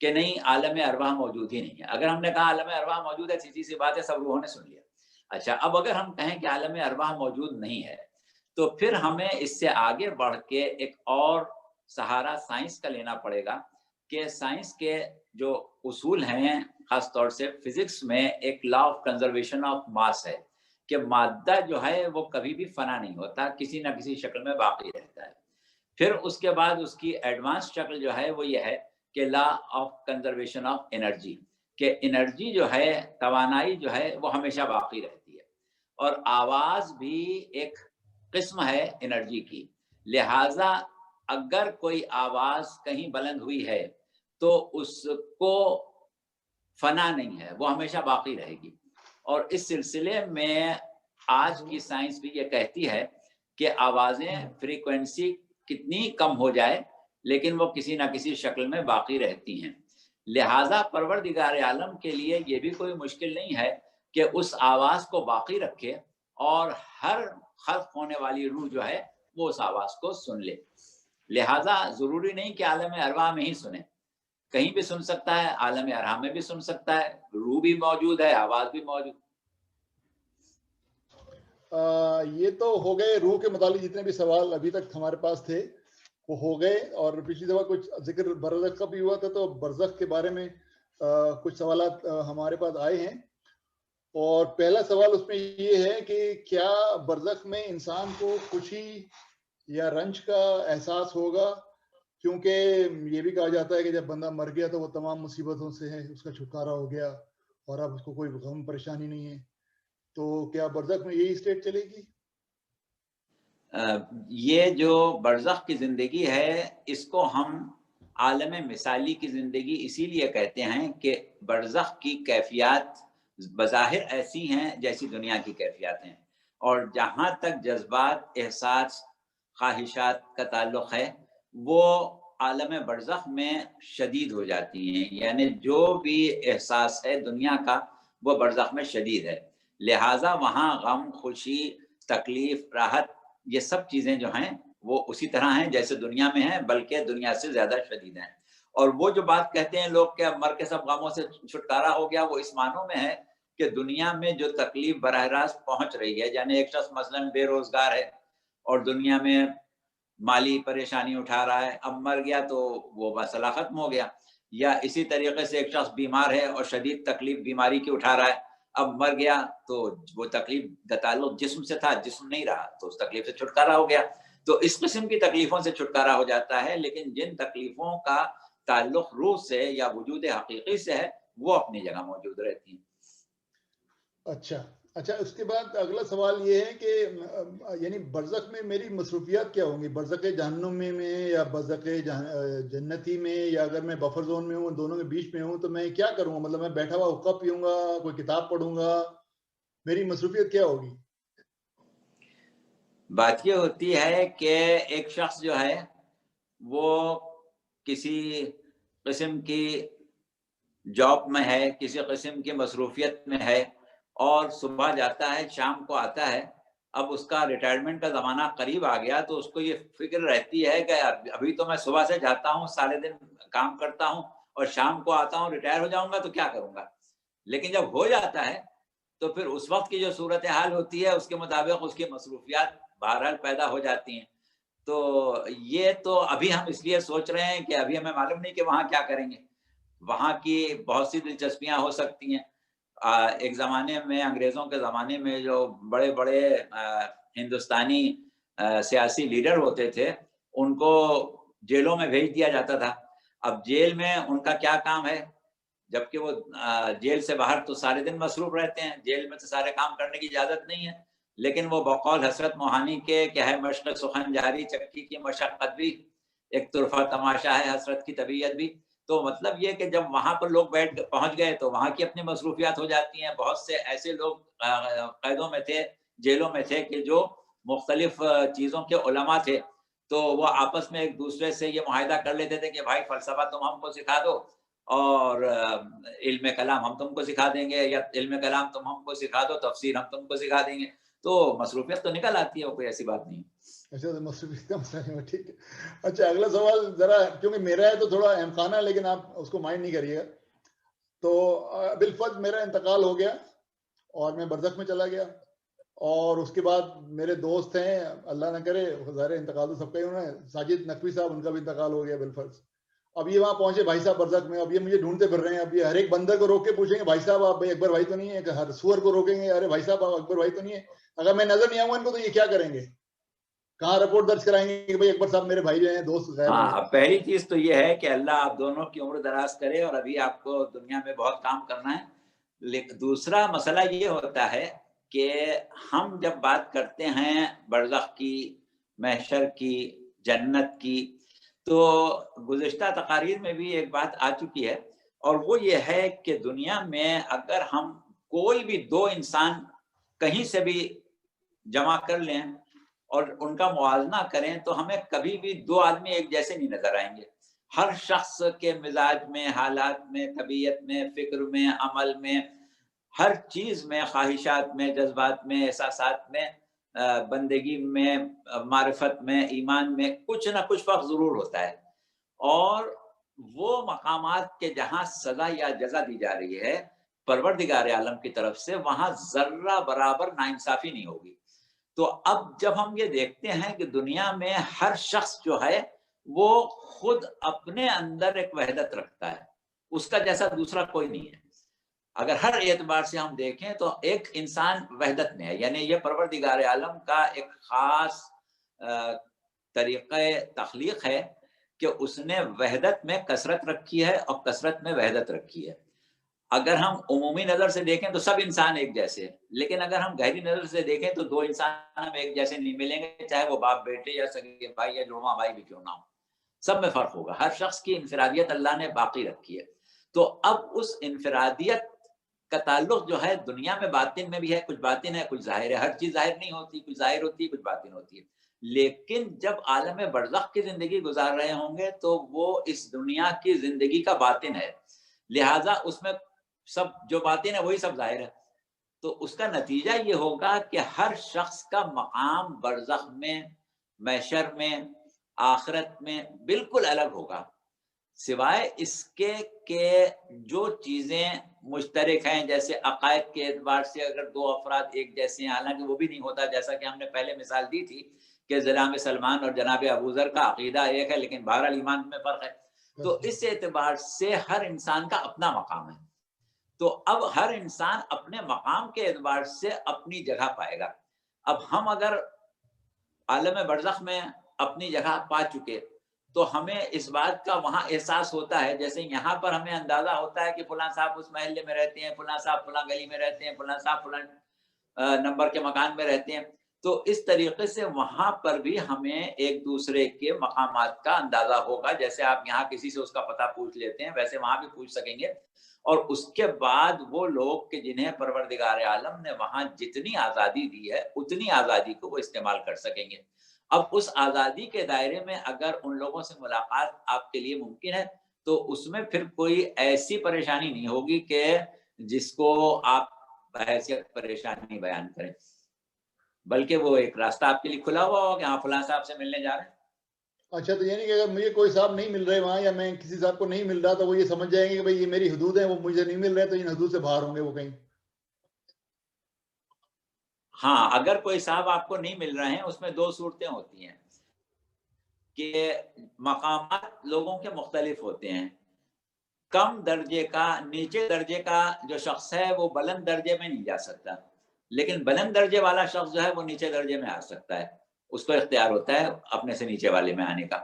کہ نہیں عالم ارواح موجود ہی نہیں ہے. اگر ہم نے کہا عالم ارواح موجود ہے، سیدھی سی بات ہے، سب روحوں نے سن لیا. اچھا، اب اگر ہم کہیں کہ عالم ارواح موجود نہیں ہے تو پھر ہمیں اس سے آگے بڑھ کے ایک اور سہارا سائنس کا لینا پڑے گا کہ سائنس کے جو اصول ہیں، خاص طور سے فزکس میں ایک law of conservation of mass ہے کہ مادہ جو ہے وہ کبھی بھی فنا نہیں ہوتا، کسی نہ کسی شکل میں باقی رہتا ہے. پھر اس کے بعد اس کی ایڈوانس شکل جو ہے وہ یہ ہے کہ law of conservation of energy, کہ انرجی جو ہے، توانائی جو ہے وہ ہمیشہ باقی رہتی ہے. اور آواز بھی ایک قسم ہے انرجی کی، لہذا اگر کوئی آواز کہیں بلند ہوئی ہے تو اس کو فنا نہیں ہے، وہ ہمیشہ باقی رہے گی. اور اس سلسلے میں آج کی سائنس بھی یہ کہتی ہے کہ آوازیں فریکوینسی کتنی کم ہو جائے لیکن وہ کسی نہ کسی شکل میں باقی رہتی ہیں. لہذا پروردگار عالم کے لیے یہ بھی کوئی مشکل نہیں ہے کہ اس آواز کو باقی رکھے اور ہر خلق ہونے والی روح جو ہے وہ اس آواز کو سن لے. لہذا ضروری نہیں کہ عالم ارواح میں ہی سنیں، کہیں بھی سن سکتا ہے، عالم ارحام میں بھی سن سکتا ہے، روح بھی موجود ہے، آواز بھی موجود. یہ تو ہو گئے روح کے متعلق جتنے بھی سوال ابھی تک ہمارے پاس تھے وہ ہو گئے. اور پچھلی دفعہ کچھ ذکر برزخ کا بھی ہوا تھا، تو برزخ کے بارے میں کچھ سوالات ہمارے پاس آئے ہیں. اور پہلا سوال اس میں یہ ہے کہ کیا برزخ میں انسان کو خوشی یا رنج کا احساس ہوگا؟ کیونکہ یہ بھی کہا جاتا ہے کہ جب بندہ مر گیا تو وہ تمام مصیبتوں سے ہے اس کا چھٹکارا ہو گیا اور اب اس کو کوئی غم پریشانی نہیں ہے. تو کیا برزخ میں یہی اسٹیٹ چلے گی؟ یہ جو برزخ کی زندگی ہے اس کو ہم عالم مثالی کی زندگی اسی لیے کہتے ہیں کہ برزخ کی کیفیات بظاہر ایسی ہیں جیسی دنیا کی کیفیات ہیں، اور جہاں تک جذبات، احساس، خواہشات کا تعلق ہے وہ عالم برزخ میں شدید ہو جاتی ہیں. یعنی جو بھی احساس ہے دنیا کا وہ برزخ میں شدید ہے. لہٰذا وہاں غم، خوشی، تکلیف، راحت، یہ سب چیزیں جو ہیں وہ اسی طرح ہیں جیسے دنیا میں ہیں، بلکہ دنیا سے زیادہ شدید ہیں. اور وہ جو بات کہتے ہیں لوگ کہ اب مر کے سب غموں سے چھٹکارا ہو گیا، وہ اس معنوں میں ہے کہ دنیا میں جو تکلیف براہ راست پہنچ رہی ہے، یعنی ایک شخص مثلاً بے روزگار ہے اور دنیا میں مالی پریشانی اٹھا رہا ہے، اب مر گیا تو وہ مسئلہ ختم ہو گیا. یا اسی طریقے سے ایک شخص بیمار ہے اور شدید تکلیف بیماری کی اٹھا رہا ہے، اب مر گیا تو وہ تکلیف کا تعلق جسم سے تھا، جسم نہیں رہا تو اس تکلیف سے چھٹکارا ہو گیا. تو اس قسم کی تکلیفوں سے چھٹکارا ہو جاتا ہے، لیکن جن تکلیفوں کا تعلق روح سے یا وجود حقیقی سے ہے وہ اپنی جگہ موجود رہتی ہیں. اچھا، اس کے بعد اگلا سوال یہ ہے کہ یعنی برزخ میں میری مصروفیات کیا ہوں گی؟ برزخ جہنم میں یا برزخ جنتی میں، یا اگر میں بفر زون میں ہوں، دونوں کے بیچ میں ہوں، تو میں کیا کروں گا؟ مطلب میں بیٹھا ہوا حقہ پیوں گا، کوئی کتاب پڑھوں گا، میری مصروفیت کیا ہوگی؟ بات یہ ہوتی ہے کہ ایک شخص جو ہے وہ کسی قسم کی جاب میں ہے، کسی قسم کی مصروفیت میں ہے اور صبح جاتا ہے شام کو آتا ہے. اب اس کا ریٹائرمنٹ کا زمانہ قریب آ گیا تو اس کو یہ فکر رہتی ہے کہ ابھی تو میں صبح سے جاتا ہوں، سارے دن کام کرتا ہوں اور شام کو آتا ہوں، ریٹائر ہو جاؤں گا تو کیا کروں گا. لیکن جب ہو جاتا ہے تو پھر اس وقت کی جو صورتحال ہوتی ہے اس کے مطابق اس کی مصروفیات بہرحال پیدا ہو جاتی ہیں. تو یہ تو ابھی ہم اس لیے سوچ رہے ہیں کہ ابھی ہمیں معلوم نہیں کہ وہاں کیا کریں گے. وہاں کی بہت سی دلچسپیاں ہو سکتی ہیں. ایک زمانے میں، انگریزوں کے زمانے میں، جو بڑے بڑے ہندوستانی سیاسی لیڈر ہوتے تھے ان کو جیلوں میں بھیج دیا جاتا تھا. اب جیل میں ان کا کیا کام ہے؟ جبکہ وہ جیل سے باہر تو سارے دن مصروف رہتے ہیں، جیل میں تو سارے کام کرنے کی اجازت نہیں ہے. لیکن وہ بقول حسرت موہانی کے کہ ہے مشق سخن جاری، چکی کی مشقت بھی ایک طرفہ تماشا ہے حسرت کی طبیعت بھی. تو مطلب یہ کہ جب وہاں پر لوگ پہنچ گئے تو وہاں کی اپنی مصروفیات ہو جاتی ہیں. بہت سے ایسے لوگ قیدوں میں تھے، جیلوں میں تھے کہ جو مختلف چیزوں کے علماء تھے، تو وہ آپس میں ایک دوسرے سے یہ معاہدہ کر لیتے تھے کہ بھائی فلسفہ تم ہم کو سکھا دو اور علم کلام ہم تم کو سکھا دیں گے، یا علم کلام تم ہم کو سکھا دو، تفسیر ہم تم کو سکھا دیں گے. تو مصروفیت تو نکل آتی ہے، کوئی ایسی بات نہیں. اچھا تو مصروفیت کا مسئلہ نہیں ہے، ٹھیک ہے. اچھا اگلا سوال ذرا کیونکہ میرا ہے تو تھوڑا اہم ہے، لیکن آپ اس کو مائنڈ نہیں کریے گا. تو بالفرض میرا انتقال ہو گیا اور میں برزخ میں چلا گیا، اور اس کے بعد میرے دوست ہیں، اللہ نہ کرے ظاہر انتقال تو سب کا ہی ہونا ہے، ساجد نقوی صاحب ان کا بھی انتقال ہو گیا بالفرض. اب یہ وہاں پہنچے بھائی صاحب برزخ میں، اب یہ مجھے ڈھونڈتے پھر رہے ہیں. اب یہ ہر ایک بندر کو روک کے پوچھیں گے بھائی صاحب آپ بھائی اکبر بھائی تو نہیں ہے، ہر سور کو روکیں گے ارے بھائی صاحب آپ اکبر بھائی تو نہیں ہے. اگر میں نظر نہیں آؤں گا ان کو تو یہ کیا کریں گے؟ کہاں رپورٹ درج کرائیں گے کہ بھائی اکبر صاحب میرے بھائی جو ہیں دوست غائب ہاں، ہیں. اب پہلی چیز تو یہ ہے کہ اللہ آپ دونوں کی عمر دراز کرے، اور ابھی آپ کو دنیا میں بہت کام کرنا ہے. لیکن دوسرا مسئلہ یہ ہوتا ہے کہ ہم جب بات کرتے ہیں برزخ کی، محشر کی، جنت کی، تو گزشتہ تقاریر میں بھی ایک بات آ چکی ہے، اور وہ یہ ہے کہ دنیا میں اگر ہم کوئی بھی دو انسان کہیں سے بھی جمع کر لیں اور ان کا موازنہ کریں تو ہمیں کبھی بھی دو آدمی ایک جیسے نہیں نظر آئیں گے. ہر شخص کے مزاج میں، حالات میں، طبیعت میں، فکر میں، عمل میں، ہر چیز میں، خواہشات میں، جذبات میں، احساسات میں، بندگی میں، معرفت میں، ایمان میں کچھ نہ کچھ فرق ضرور ہوتا ہے. اور وہ مقامات کے جہاں سزا یا جزا دی جا رہی ہے پروردگار عالم کی طرف سے، وہاں ذرہ برابر ناانصافی نہیں ہوگی. تو اب جب ہم یہ دیکھتے ہیں کہ دنیا میں ہر شخص جو ہے وہ خود اپنے اندر ایک وحدت رکھتا ہے، اس کا جیسا دوسرا کوئی نہیں ہے. اگر ہر اعتبار سے ہم دیکھیں تو ایک انسان وحدت میں ہے، یعنی یہ پروردگار عالم کا ایک خاص طریقہ تخلیق ہے کہ اس نے وحدت میں کثرت رکھی ہے اور کثرت میں وحدت رکھی ہے. اگر ہم عمومی نظر سے دیکھیں تو سب انسان ایک جیسے ہیں، لیکن اگر ہم گہری نظر سے دیکھیں تو دو انسان ہم ایک جیسے نہیں ملیں گے، چاہے وہ باپ بیٹے یا سگے بھائی یا جڑواں بھائی بھی کیوں نہ ہو، سب میں فرق ہوگا. ہر شخص کی انفرادیت اللہ نے باقی رکھی ہے. تو اب اس انفرادیت کا تعلق جو ہے دنیا میں باطن میں بھی ہے، کچھ باطن ہے کچھ ظاہر ہے. ہر چیز ظاہر نہیں ہوتی، کچھ ظاہر ہوتی ہے کچھ باطن ہوتی ہے. لیکن جب عالم برزخ کی زندگی گزار رہے ہوں گے تو وہ اس دنیا کی زندگی کا باطن ہے، لہٰذا اس میں سب جو باطن ہے وہی سب ظاہر ہے. تو اس کا نتیجہ یہ ہوگا کہ ہر شخص کا مقام برزخ میں، محشر میں، آخرت میں بالکل الگ ہوگا، سوائے اس کے کہ جو چیزیں مشترک ہیں، جیسے عقائد کے اعتبار سے اگر دو افراد ایک جیسے ہیں، حالانکہ وہ بھی نہیں ہوتا، جیسا کہ ہم نے پہلے مثال دی تھی کہ جناب سلمان اور جناب ابوذر کا عقیدہ ایک ہے لیکن بہرحال ایمان میں فرق ہے. تو اس اعتبار سے ہر انسان کا اپنا مقام ہے. تو اب ہر انسان اپنے مقام کے اعتبار سے اپنی جگہ پائے گا. اب ہم اگر عالم برزخ میں اپنی جگہ پا چکے تو ہمیں اس بات کا وہاں احساس ہوتا ہے، جیسے یہاں پر ہمیں اندازہ ہوتا ہے کہ فلاں صاحب اس محلے میں رہتے ہیں، فلاں صاحب فلاں گلی میں رہتے ہیں، فلاں صاحب فلاں نمبر کے مکان میں رہتے ہیں. تو اس طریقے سے وہاں پر بھی ہمیں ایک دوسرے کے مقامات کا اندازہ ہوگا. جیسے آپ یہاں کسی سے اس کا پتہ پوچھ لیتے ہیں ویسے وہاں بھی پوچھ سکیں گے. اور اس کے بعد وہ لوگ کہ جنہیں پروردگار عالم نے وہاں جتنی آزادی دی ہے اتنی آزادی کو وہ استعمال کر سکیں گے. اب اس آزادی کے دائرے میں اگر ان لوگوں سے ملاقات آپ کے لیے ممکن ہے تو اس میں پھر کوئی ایسی پریشانی نہیں ہوگی کہ جس کو آپ بحیثیت پریشانی بیان کریں، بلکہ وہ ایک راستہ آپ کے لیے کھلا ہوا ہوگا کہ ہاں فلاں صاحب سے ملنے جا رہے ہیں. اچھا تو یعنی کہ اگر مجھے کوئی صاحب نہیں مل رہے وہاں، یا میں کسی صاحب کو نہیں مل رہا، تو وہ یہ سمجھ جائیں گے کہ بھئی یہ میری حدود ہیں، وہ مجھے نہیں مل رہے تو ان حدود سے باہر ہوں گے وہ کہیں. ہاں، اگر کوئی صاحب آپ کو نہیں مل رہے ہیں اس میں دو صورتیں ہوتی ہیں کہ مقامات لوگوں کے مختلف ہوتے ہیں. کم درجے کا، نیچے درجے کا جو شخص ہے وہ بلند درجے میں نہیں جا سکتا، لیکن بلند درجے والا شخص جو ہے وہ نیچے درجے میں آ سکتا ہے، اس کو اختیار ہوتا ہے اپنے سے نیچے والے میں آنے کا.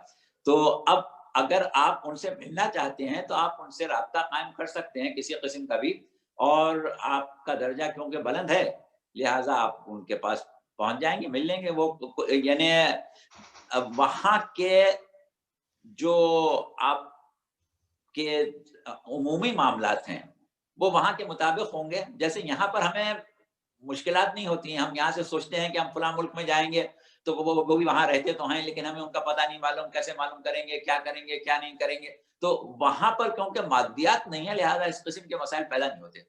تو اب اگر آپ ان سے ملنا چاہتے ہیں تو آپ ان سے رابطہ قائم کر سکتے ہیں کسی قسم کا بھی، اور آپ کا درجہ کیونکہ بلند ہے لہٰذا آپ ان کے پاس پہنچ جائیں گے، مل لیں گے. وہ یعنی وہاں کے جو آپ کے عمومی معاملات ہیں وہ وہاں کے مطابق ہوں گے. جیسے یہاں پر ہمیں مشکلات نہیں ہوتی ہیں، ہم یہاں سے سوچتے ہیں کہ ہم فلاں ملک میں جائیں گے تو وہ بھی وہاں رہتے تو ہیں لیکن ہمیں ان کا پتہ نہیں معلوم، کیسے معلوم کریں گے، کیا کریں گے، کیا نہیں کریں گے. تو وہاں پر کیونکہ مادیات نہیں ہے لہٰذا اس قسم کے مسائل پیدا نہیں ہوتے.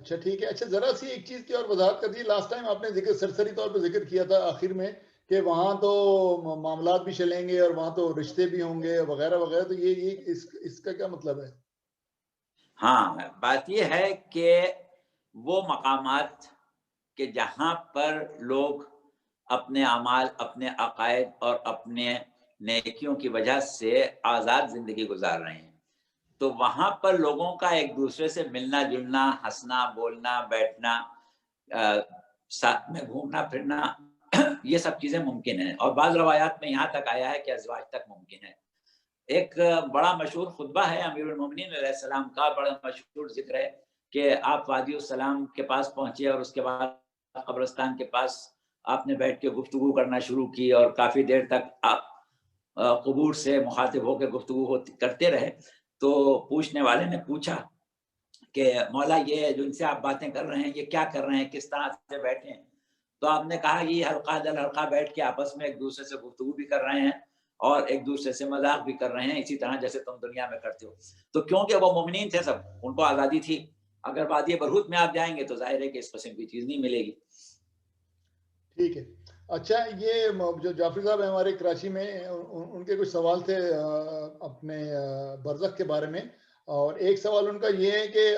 اچھا ٹھیک ہے. اچھا ذرا سی ایک چیز کی اور وضاحت کر دی. لاسٹ ٹائم آپ نے ذکر سرسری طور پہ ذکر کیا تھا آخر میں کہ وہاں تو معاملات بھی چلیں گے اور وہاں تو رشتے بھی ہوں گے وغیرہ وغیرہ, تو یہ اس کا کیا مطلب ہے؟ ہاں بات یہ ہے کہ وہ مقامات کہ جہاں پر لوگ اپنے اعمال, اپنے عقائد اور اپنے نیکیوں کی وجہ سے آزاد زندگی گزار رہے ہیں, تو وہاں پر لوگوں کا ایک دوسرے سے ملنا جلنا, ہنسنا بولنا بیٹھنا, ساتھ میں گھومنا پھرنا, یہ سب چیزیں ممکن ہیں. اور بعض روایات میں یہاں تک آیا ہے کہ ازواج تک ممکن ہے. ایک بڑا مشہور خطبہ ہے امیر المومنین علیہ السلام کا, بڑا مشہور ذکر ہے کہ آپ وادی السلام کے پاس پہنچے اور اس کے بعد قبرستان کے پاس آپ نے بیٹھ کے گفتگو کرنا شروع کی اور کافی دیر تک آپ قبور سے مخاطب ہو کے گفتگو کرتے رہے. تو پوچھنے والے نے پوچھا کہ مولا یہ جو ان سے آپ باتیں کر رہے ہیں یہ کیا کر رہے ہیں, کس طرح سے بیٹھے ہیں؟ تو آپ نے کہا یہ حلقہ در حلقہ بیٹھ کے آپس میں ایک دوسرے سے گفتگو بھی کر رہے ہیں اور ایک دوسرے سے مذاق بھی کر رہے ہیں, اسی طرح جیسے تم دنیا میں کرتے ہو. تو کیونکہ وہ مومنین تھے سب, ان کو آزادی تھی. اگر وادی برہوت میں آپ جائیں گے تو ظاہر ہے کہ اس قسم کی چیز نہیں ملے گی. ٹھیک ہے. اچھا یہ جو جعفری صاحب ہیں ہمارے کراچی میں, ان کے کچھ سوال تھے اپنے برزخ کے بارے میں, اور ایک سوال ان کا یہ ہے کہ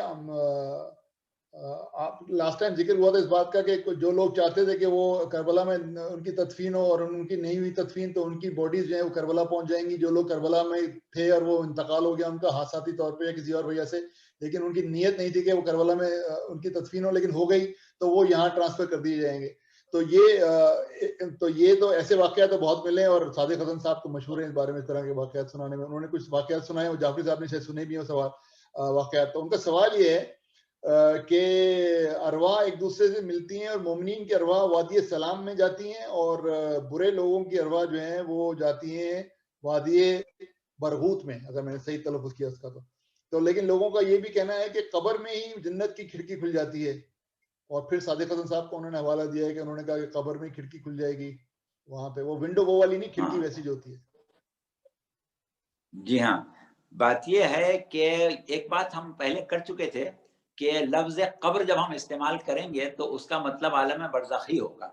آپ لاسٹ ٹائم ذکر ہوا تھا اس بات کا کہ جو لوگ چاہتے تھے کہ وہ کربلا میں ان کی تدفین ہو اور ان کی نہیں ہوئی تدفین تو ان کی باڈیز جو ہیں وہ کربلا پہنچ جائیں گی. جو لوگ کربلا میں تھے اور وہ انتقال ہو گیا ان کا حادثاتی طور پہ یا کسی اور وجہ سے, لیکن ان کی نیت نہیں تھی کہ وہ کربلا میں ان کی تدفین ہو, لیکن ہو گئی, تو وہ یہاں ٹرانسفر کر دیے جائیں گے. تو یہ تو ایسے واقعات تو بہت ملے ہیں, اور صادق حسن صاحب تو مشہور ہیں اس بارے میں, اس طرح کے واقعات سنانے میں. انہوں نے کچھ واقعات سنائے, وہ جعفری صاحب نے شاید سنے بھی ہیں سوال واقعات. تو ان کا سوال یہ ہے کہ ارواح ایک دوسرے سے ملتی ہیں اور مومنین کی ارواح وادی سلام میں جاتی ہیں, اور برے لوگوں کی ارواح جو ہیں وہ جاتی ہیں وادی برغوت میں, اگر میں نے صحیح تلفظ کیا اس کا تو لیکن لوگوں کا یہ بھی کہنا ہے کہ قبر میں ہی جنت کی کھڑکی کھل جاتی ہے. اور پھر صادق حسن صاحب کو انہوں نے حوالہ دیا ہے کہ انہوں نے کہا کہ قبر میں کھڑکی کھل جائے گی وہاں پہ, وہ ونڈو وہ والی نہیں, کھڑکی ویسی جو ہوتی ہے. جی ہاں, بات یہ ہے کہ ایک بات ہم پہلے کر چکے تھے کہ لفظ قبر جب ہم استعمال کریں گے تو اس کا مطلب عالم برزخ ہی ہوگا,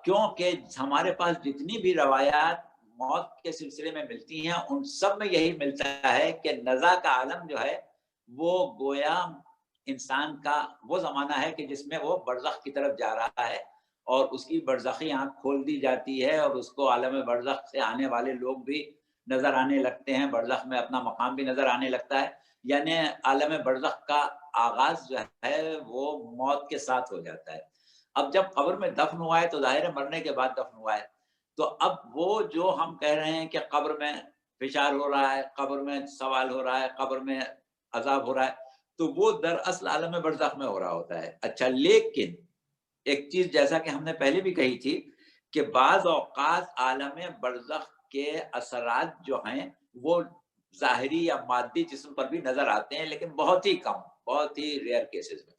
کیونکہ ہمارے پاس جتنی بھی روایات موت کے سلسلے میں ملتی ہیں ان سب میں یہی ملتا ہے کہ نزا کا عالم جو ہے وہ گویا انسان کا وہ زمانہ ہے کہ جس میں وہ برزخ کی طرف جا رہا ہے, اور اس کی برزخی آنکھ کھول دی جاتی ہے اور اس کو عالم برزخ سے آنے والے لوگ بھی نظر آنے لگتے ہیں, برزخ میں اپنا مقام بھی نظر آنے لگتا ہے. یعنی عالم برزخ کا آغاز جو ہے وہ موت کے ساتھ ہو جاتا ہے. اب جب قبر میں دفن ہوا ہے تو ظاہر ہے مرنے کے بعد دفن ہوا ہے, تو اب وہ جو ہم کہہ رہے ہیں کہ قبر میں فشار ہو رہا ہے, قبر میں سوال ہو رہا ہے, قبر میں عذاب ہو رہا ہے, تو وہ دراصل عالم برزخ میں ہو رہا ہوتا ہے. اچھا لیکن ایک چیز جیسا کہ ہم نے پہلے بھی کہی تھی کہ بعض اوقات عالم برزخ کے اثرات جو ہیں وہ ظاہری یا مادی جسم پر بھی نظر آتے ہیں, لیکن بہت ہی کم, بہت ہی ریئر کیسز میں.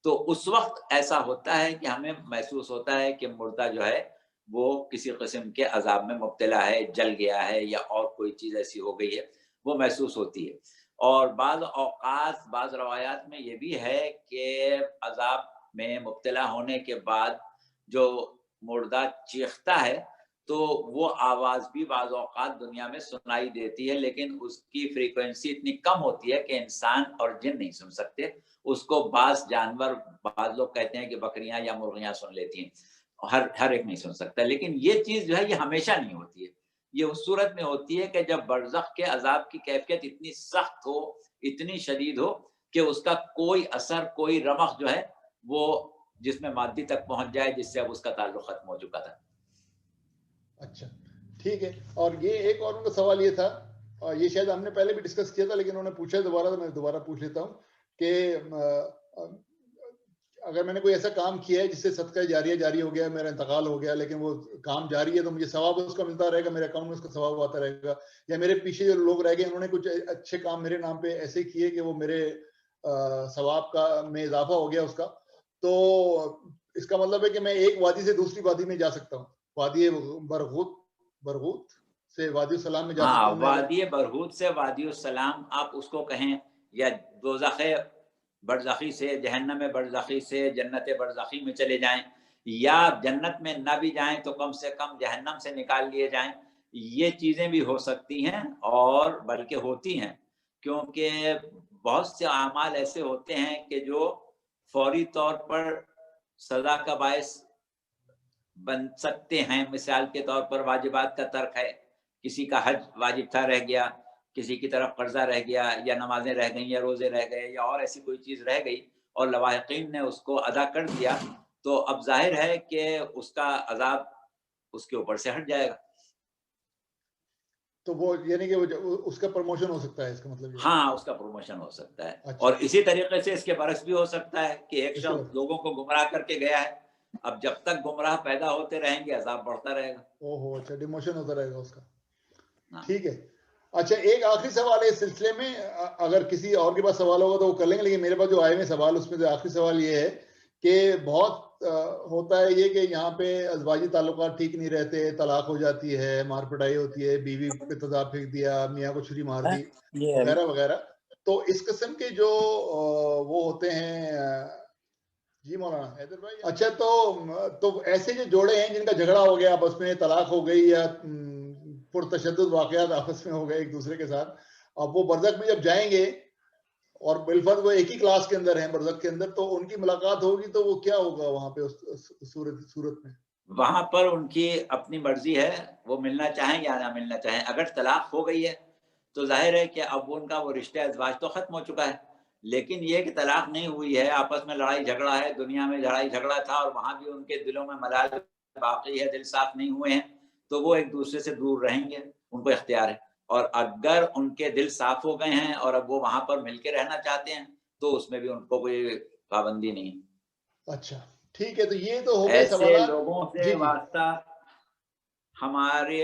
تو اس وقت ایسا ہوتا ہے کہ ہمیں محسوس ہوتا ہے کہ مردہ جو ہے وہ کسی قسم کے عذاب میں مبتلا ہے, جل گیا ہے یا اور کوئی چیز ایسی ہو گئی ہے, وہ محسوس ہوتی ہے. اور بعض اوقات بعض روایات میں یہ بھی ہے کہ عذاب میں مبتلا ہونے کے بعد جو مردہ چیختا ہے تو وہ آواز بھی بعض اوقات دنیا میں سنائی دیتی ہے, لیکن اس کی فریکوینسی اتنی کم ہوتی ہے کہ انسان اور جن نہیں سن سکتے. اس کو بعض جانور, بعض لوگ کہتے ہیں کہ بکریاں یا مرغیاں سن لیتی ہیں, ہر ایک نہیں سن سکتا. لیکن یہ چیز جو ہے یہ ہمیشہ نہیں ہوتی ہے, یہ اس صورت میں ہوتی ہے کہ جب برزخ کے عذاب کی کیفیت اتنی سخت ہو, اتنی شدید ہو کہ اس کا کوئی اثر, کوئی رمق جو ہے وہ جس میں مادی تک پہنچ جائے جس سے اب اس کا تعلق ختم ہو چکا تھا. اچھا ٹھیک ہے. اور یہ ایک اور ان کا سوال یہ تھا, اور یہ شاید ہم نے پہلے بھی ڈسکس کیا تھا لیکن انہوں نے پوچھا دوبارہ, تو میں دوبارہ پوچھ لیتا ہوں کہ اگر میں نے کوئی ایسا کام کیا ہے جس سے صدقہ جاریہ جاری ہو گیا, میرا انتقال ہو گیا, لیکن وہ کام جاری ہے تو مجھے ثواب اس کا ملتا رہے گا, میرے اکاؤنٹ میں اس کا ثواب آتا رہے گا, یا میرے پیچھے جو لوگ رہ گئے انہوں نے کچھ اچھے کام میرے نام پہ ایسے کیے کہ وہ میرے ثواب کا میں اضافہ ہو گیا اس کا, تو اس کا مطلب ہے کہ میں ایک وادی سے دوسری وادی میں جا سکتا ہوں, وادی برغوت سے وادی السلام میں جا سکتا ہوں. وادی برہوت سے وادی السلام آپ اس کو کہیں, یا دوزخ برزخی سے جہنم برزخی سے جنت برزخی میں چلے جائیں، یا جنت میں نہ بھی جائیں تو کم سے کم جہنم سے نکال لیے جائیں، یہ چیزیں بھی ہو سکتی ہیں اور بلکہ ہوتی ہیں، کیونکہ بہت سے اعمال ایسے ہوتے ہیں کہ جو فوری طور پر سزا کا باعث بن سکتے ہیں. مثال کے طور پر واجبات کا ترک ہے، کسی کا حج واجب تھا رہ گیا، کسی کی طرف قرضہ رہ گیا، یا نمازیں رہ گئیں، یا روزے رہ گئے، یا اور ایسی کوئی چیز رہ گئی اور لواحقین نے اس کو ادا کر دیا، تو اب ظاہر ہے کہ اس کا عذاب اس کے اوپر سے ہٹ جائے گا. تو وہ یعنی کہ اس کا پروموشن ہو سکتا ہے، اس کا مطلب یہ؟ ہاں، اس کا پروموشن ہو سکتا ہے. اچھا. اور اسی طریقے سے اس کے برعکس بھی ہو سکتا ہے کہ ایک شخص لوگوں کو گمراہ کر کے گیا ہے، اب جب تک گمراہ پیدا ہوتے رہیں گے عذاب بڑھتا رہے گا. اچھا، ڈیموشن ہوتا رہے گا اس کا. ٹھیک ہے. اچھا، ایک آخری سوال ہے اس سلسلے میں، اگر کسی اور کے پاس سوال ہوگا تو وہ کر لیں گے، لیکن میرے پاس جو آئے ہوئے سوال اس میں سے آخری سوال یہ ہے کہ بہت ہوتا ہے یہ کہ یہاں پہ ازواجی تعلقات ٹھیک نہیں رہتے، طلاق ہو جاتی ہے، مار پٹائی ہوتی ہے، بیوی پہ تیزاب پھینک دیا، میاں کو چھری مار دی وغیرہ وغیرہ. تو اس قسم کے جو وہ ہوتے ہیں، جی مولانا حیدر بھائی. اچھا، تو ایسے جو جوڑے ہیں جن کا جھگڑا ہو گیا آپس میں، طلاق ہو گئی یا پرتشدد واقعات آپس میں ہو گئے ایک دوسرے کے ساتھ، اب وہ برزخ میں جب جائیں گے اور بالفرض وہ ایک ہی کلاس کے اندر ہیں برزخ کے اندر، تو ان کی ملاقات ہوگی تو وہ کیا ہوگا وہاں پہ اس صورت میں؟ وہاں پر ان کی اپنی مرضی ہے، وہ ملنا چاہیں یا نہ ملنا چاہیں. اگر طلاق ہو گئی ہے تو ظاہر ہے کہ اب ان کا وہ رشتہ ازواج تو ختم ہو چکا ہے، لیکن یہ کہ طلاق نہیں ہوئی ہے، آپس میں لڑائی جھگڑا ہے، دنیا میں لڑائی جھگڑا تھا اور وہاں بھی ان کے دلوں میں ملال باقی ہے، دل صاف نہیں ہوئے ہیں، تو وہ ایک دوسرے سے دور رہیں گے، ان کو اختیار ہے. اور اگر ان کے دل صاف ہو گئے ہیں اور اب وہ وہاں پر مل کے رہنا چاہتے ہیں تو اس میں بھی ان کو کوئی پابندی نہیں. اچھا ٹھیک ہے، تو یہ تو ہو گئے ایسے سوالات. لوگوں سے واسطہ ہمارے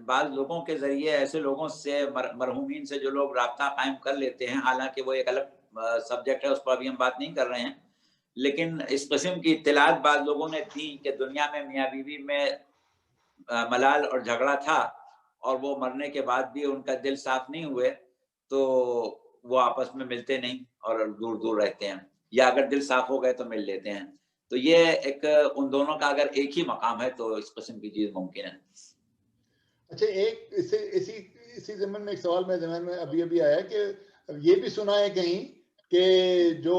بعض لوگوں کے ذریعے ایسے لوگوں سے مرحومین سے جو لوگ رابطہ قائم کر لیتے ہیں، حالانکہ وہ ایک الگ سبجیکٹ ہے، اس پر ابھی ہم بات نہیں کر رہے ہیں، لیکن اس قسم کی اطلاعات بعض لوگوں نے دی کہ دنیا میں میاں بیوی میں ملال اور جھگڑا تھا اور وہ مرنے کے بعد بھی ان کا دل صاف نہیں ہوئے تو وہ آپس میں ملتے نہیں اور دور دور رہتے ہیں، یا اگر دل صاف ہو گئے تو مل لیتے ہیں. تو یہ ایک ان دونوں کا اگر ایک ہی مقام ہے تو اس قسم کی چیز ممکن ہے. اچھا، ایک اسی ضمن میں ایک سوال میرے ذہن میں ابھی آیا کہ یہ بھی سنا ہے کہیں کہ جو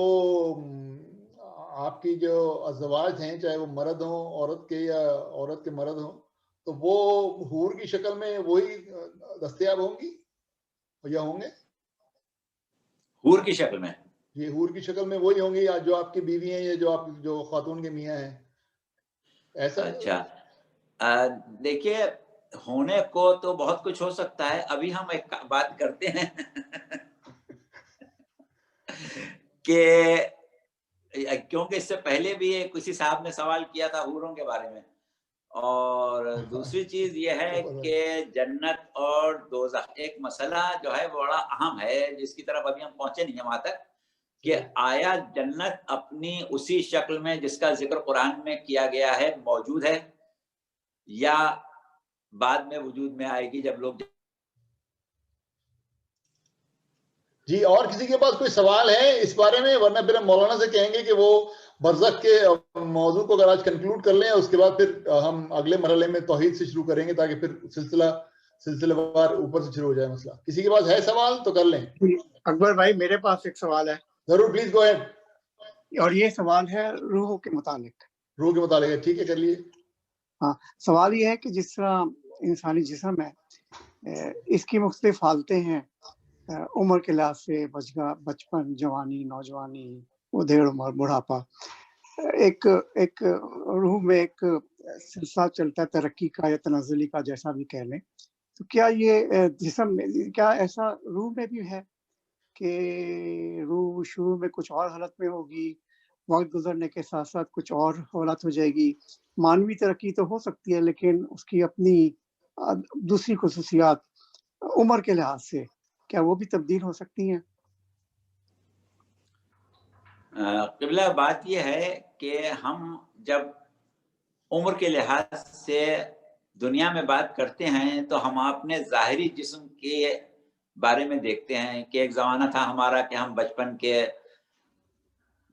آپ کی جو ازواج ہیں، چاہے وہ مرد ہوں عورت کے یا عورت کے مرد ہوں، تو وہ حور کی شکل میں وہی دستیاب ہوں گی یا ہوں گے؟ حور کی شکل میں؟ یہ حور کی شکل میں وہی ہوں گی یا جو آپ کی بیوی ہیں یا جو خاتون کے میاں ہیں، ایسا؟ اچھا، دیکھیے ہونے کو تو بہت کچھ ہو سکتا ہے. ابھی ہم ایک بات کرتے ہیں کہ کیونکہ اس سے پہلے بھی کسی صاحب نے سوال کیا تھا حوروں کے بارے میں، اور دوسری چیز یہ ہے کہ جنت اور دوزخ ایک مسئلہ جو ہے بڑا اہم ہے جس کی طرف ابھی ہم پہنچے نہیں ہیں وہاں تک کہ آیا جنت اپنی اسی شکل میں جس کا ذکر قرآن میں کیا گیا ہے موجود ہے یا بعد میں وجود میں آئے گی جب لوگ. جی، اور کسی کے پاس کوئی سوال ہے اس بارے میں؟ ورنہ پھر ہم مولانا سے کہیں گے کہ وہ برزخ کے موضوع کو اگر آج کنکلوڈ کر لیں، اس کے بعد پھر ہم اگلے مرحلے میں توحید سے شروع کریں گے تاکہ پھر سلسلہ وار اوپر سے شروع ہو جائے مسئلہ. کسی کے پاس ہے سوال تو کر لیں. اکبر بھائی، میرے پاس ایک سوال ہے. ضرور، پلیز گو ہیڈ. اور یہ سوال ہے روح کے متعلق. روح کے متعلق؟ ٹھیک ہے، کر لیے. ہاں، سوال یہ ہے کہ جس طرح انسانی جسم ہے، اس کی مختلف حالتیں ہیں عمر کے لحاظ سے، بچپن، جوانی، نوجوانی، ادھیڑ عمر، بڑھاپا. ایک روح میں ایک سلسلہ چلتا ہے ترقی کا یا تنزلی کا، جیسا بھی کہہ لیں. تو کیا یہ جسم میں، کیا ایسا روح میں بھی ہے کہ روح شروع میں کچھ اور حالت میں ہوگی، وقت گزرنے کے ساتھ ساتھ کچھ اور حالت ہو جائے گی؟ مانوی ترقی تو ہو سکتی ہے لیکن اس کی اپنی دوسری خصوصیات عمر کے لحاظ سے کیا وہ بھی تبدیل ہو سکتی ہیں؟ قبلہ بات یہ ہے کہ ہم جب عمر کے لحاظ سے دنیا میں بات کرتے ہیں تو ہم اپنے ظاہری جسم کے بارے میں دیکھتے ہیں کہ ایک زمانہ تھا ہمارا کہ ہم بچپن کے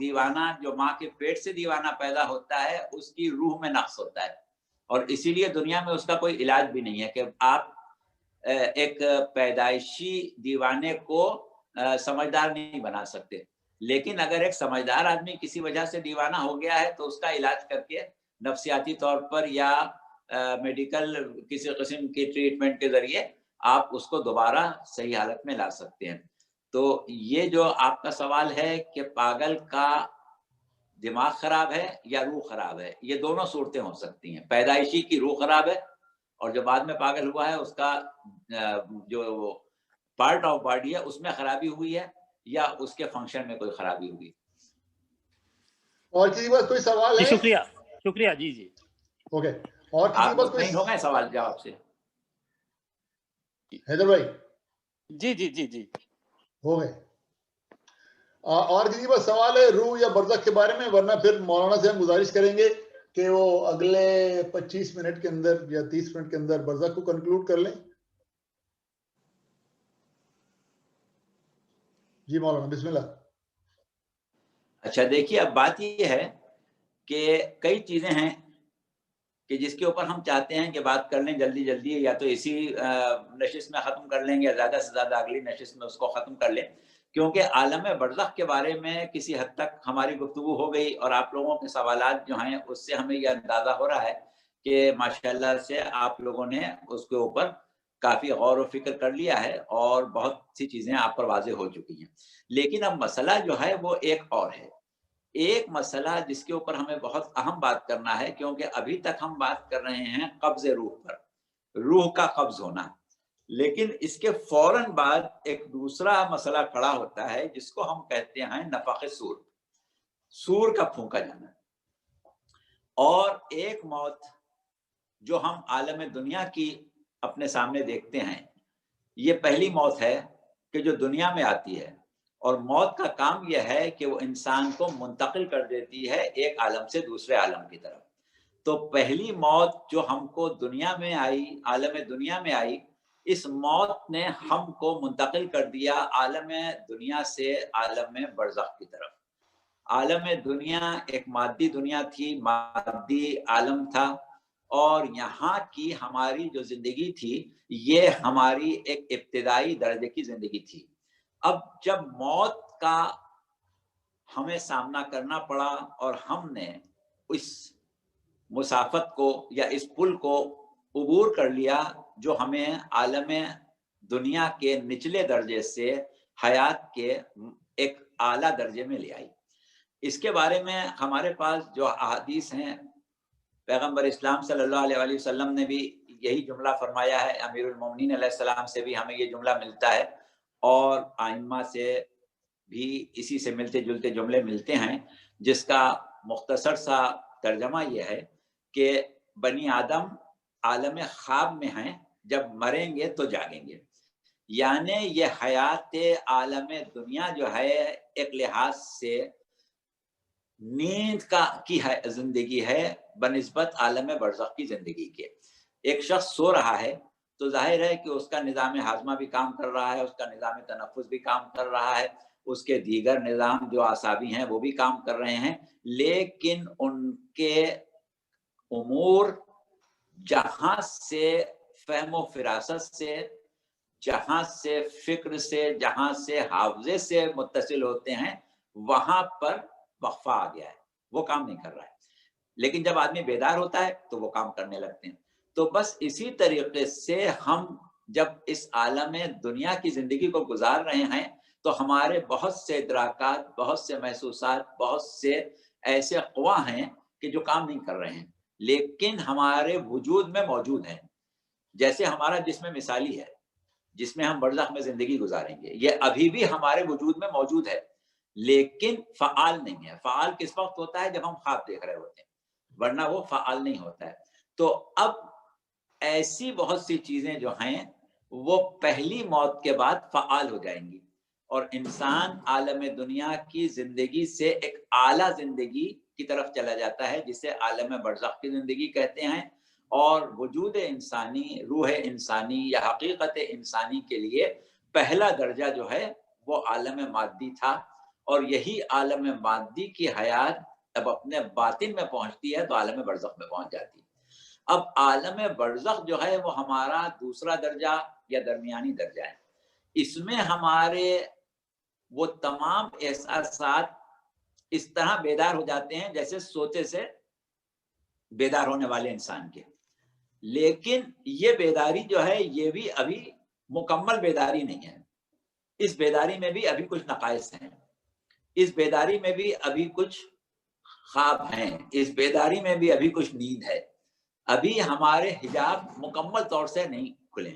دیوانہ جو ماں کے پیٹ سے دیوانہ پیدا ہوتا ہے اس کی روح میں نقص ہوتا ہے، اور اسی لیے دنیا میں اس کا کوئی علاج بھی نہیں ہے کہ آپ ایک پیدائشی دیوانے کو سمجھدار نہیں بنا سکتے، لیکن اگر ایک سمجھدار آدمی کسی وجہ سے دیوانہ ہو گیا ہے تو اس کا علاج کر کے نفسیاتی طور پر یا میڈیکل کسی قسم کی ٹریٹمنٹ کے ذریعے آپ اس کو دوبارہ صحیح حالت میں لا سکتے ہیں۔ تو یہ جو آپ کا سوال ہے کہ پاگل کا دماغ خراب ہے یا روح خراب ہے، یہ دونوں صورتیں ہو سکتی ہیں۔ پیدائشی کی روح خراب ہے اور جو بعد میں پاگل ہوا ہے اس کا جو پارٹ آف باڈی ہے اس میں خرابی ہوئی ہے یا اس کے فنکشن میں کوئی خرابی ہوئی۔ اور کسی بات کوئی سوال ہے؟ شکریہ شکریہ جی جی اوکے، اور کسی بات کوئی ہو گئے سوال جواب سے؟ حیدر بھائی جی جی جی جی ہو گئے؟ اور کسی بات سوال ہے روح یا برزخ کے بارے میں؟ ورنہ پھر مولانا سے ہم گزارش کریں گے کہ وہ اگلے 25 منٹ کے اندر یا 30 منٹ کے اندر برزخ کو کنکلوڈ کر لیں۔ جی مولانا بسم اللہ۔ اچھا دیکھیے، اب بات یہ ہے کہ کئی چیزیں ہیں کہ جس کے اوپر ہم چاہتے ہیں کہ بات کر لیں جلدی جلدی، یا تو اسی نشست میں ختم کر لیں گے یا زیادہ سے زیادہ اگلی نشست میں اس کو ختم کر لیں، کیونکہ عالم برزخ کے بارے میں کسی حد تک ہماری گفتگو ہو گئی اور آپ لوگوں کے سوالات جو ہیں اس سے ہمیں یہ اندازہ ہو رہا ہے کہ ماشاءاللہ سے آپ لوگوں نے اس کے اوپر کافی غور و فکر کر لیا ہے اور بہت سی چیزیں آپ پر واضح ہو چکی ہیں۔ لیکن اب مسئلہ جو ہے وہ ایک اور ہے، ایک مسئلہ جس کے اوپر ہمیں بہت اہم بات کرنا ہے، کیونکہ ابھی تک ہم بات کر رہے ہیں قبض روح پر، روح کا قبض ہونا، لیکن اس کے فوراً بعد ایک دوسرا مسئلہ کھڑا ہوتا ہے جس کو ہم کہتے ہیں نفخ سور، سور کا پھونکا جانا۔ اور ایک موت جو ہم عالم دنیا کی اپنے سامنے دیکھتے ہیں، یہ پہلی موت ہے کہ جو دنیا میں آتی ہے، اور موت کا کام یہ ہے کہ وہ انسان کو منتقل کر دیتی ہے ایک عالم سے دوسرے عالم کی طرف۔ تو پہلی موت جو ہم کو دنیا میں آئی، عالم دنیا میں آئی، اس موت نے ہم کو منتقل کر دیا عالم دنیا سے عالم برزخ کی طرف۔ عالم دنیا ایک مادی دنیا تھی، مادی عالم تھا، اور یہاں کی ہماری جو زندگی تھی یہ ہماری ایک ابتدائی درجے کی زندگی تھی۔ اب جب موت کا ہمیں سامنا کرنا پڑا اور ہم نے اس مسافت کو یا اس پل کو عبور کر لیا جو ہمیں عالم دنیا کے نچلے درجے سے حیات کے ایک اعلیٰ درجے میں لے آئی، اس کے بارے میں ہمارے پاس جو احادیث ہیں، پیغمبر اسلام صلی اللہ علیہ وسلم نے بھی یہی جملہ فرمایا ہے، امیر المومنین علیہ السلام سے بھی ہمیں یہ جملہ ملتا ہے، اور ائمہ سے بھی اسی سے ملتے جلتے جملے ملتے ہیں، جس کا مختصر سا ترجمہ یہ ہے کہ بنی آدم عالم خواب میں ہیں، جب مریں گے تو جاگیں گے۔ یعنی یہ حیات عالم دنیا جو ہے ایک لحاظ سے نیند کی زندگی ہے بنسبت عالم برزخ کی زندگی کے۔ ایک شخص سو رہا ہے تو ظاہر ہے کہ اس کا نظام ہاضمہ بھی کام کر رہا ہے، اس کا نظام تنفس بھی کام کر رہا ہے، اس کے دیگر نظام جو اعصابی ہیں وہ بھی کام کر رہے ہیں، لیکن ان کے امور جہاں سے فہم و فراست سے، جہاں سے فکر سے، جہاں سے حافظے سے متصل ہوتے ہیں، وہاں پر وقفہ آ گیا ہے، وہ کام نہیں کر رہا ہے۔ لیکن جب آدمی بیدار ہوتا ہے تو وہ کام کرنے لگتے ہیں۔ تو بس اسی طریقے سے ہم جب اس عالم دنیا کی زندگی کو گزار رہے ہیں تو ہمارے بہت سے ادراکات، بہت سے محسوسات، بہت سے ایسے قوا ہیں کہ جو کام نہیں کر رہے ہیں لیکن ہمارے وجود میں موجود ہیں۔ جیسے ہمارا جسم مثالی ہے جس میں ہم برزخ میں زندگی گزاریں گے، یہ ابھی بھی ہمارے وجود میں موجود ہے لیکن فعال نہیں ہے۔ فعال کس وقت ہوتا ہے؟ جب ہم خواب دیکھ رہے ہوتے ہیں، ورنہ وہ فعال نہیں ہوتا ہے۔ تو اب ایسی بہت سی چیزیں جو ہیں وہ پہلی موت کے بعد فعال ہو جائیں گی، اور انسان عالم دنیا کی زندگی سے ایک اعلیٰ زندگی کی طرف چلا جاتا ہے جسے عالم برزخ کی زندگی کہتے ہیں۔ اور وجود انسانی، روح انسانی یا حقیقت انسانی کے لیے پہلا درجہ جو ہے وہ عالم مادی تھا، اور یہی عالم مادی کی حیات اب اپنے باطن میں پہنچتی ہے تو عالم برزخ میں پہنچ جاتی ہے۔ اب عالم برزخ جو ہے وہ ہمارا دوسرا درجہ یا درمیانی درجہ ہے، اس میں ہمارے وہ تمام احساسات اس طرح بیدار ہو جاتے ہیں جیسے سوتے سے بیدار ہونے والے انسان کے، لیکن یہ بیداری جو ہے یہ بھی ابھی مکمل بیداری نہیں ہے، اس بیداری میں بھی ابھی کچھ نقائص ہیں، اس بیداری میں بھی ابھی کچھ خواب ہیں، اس بیداری میں بھی ابھی کچھ نیند ہے، ابھی ہمارے حجاب مکمل طور سے نہیں کھلے۔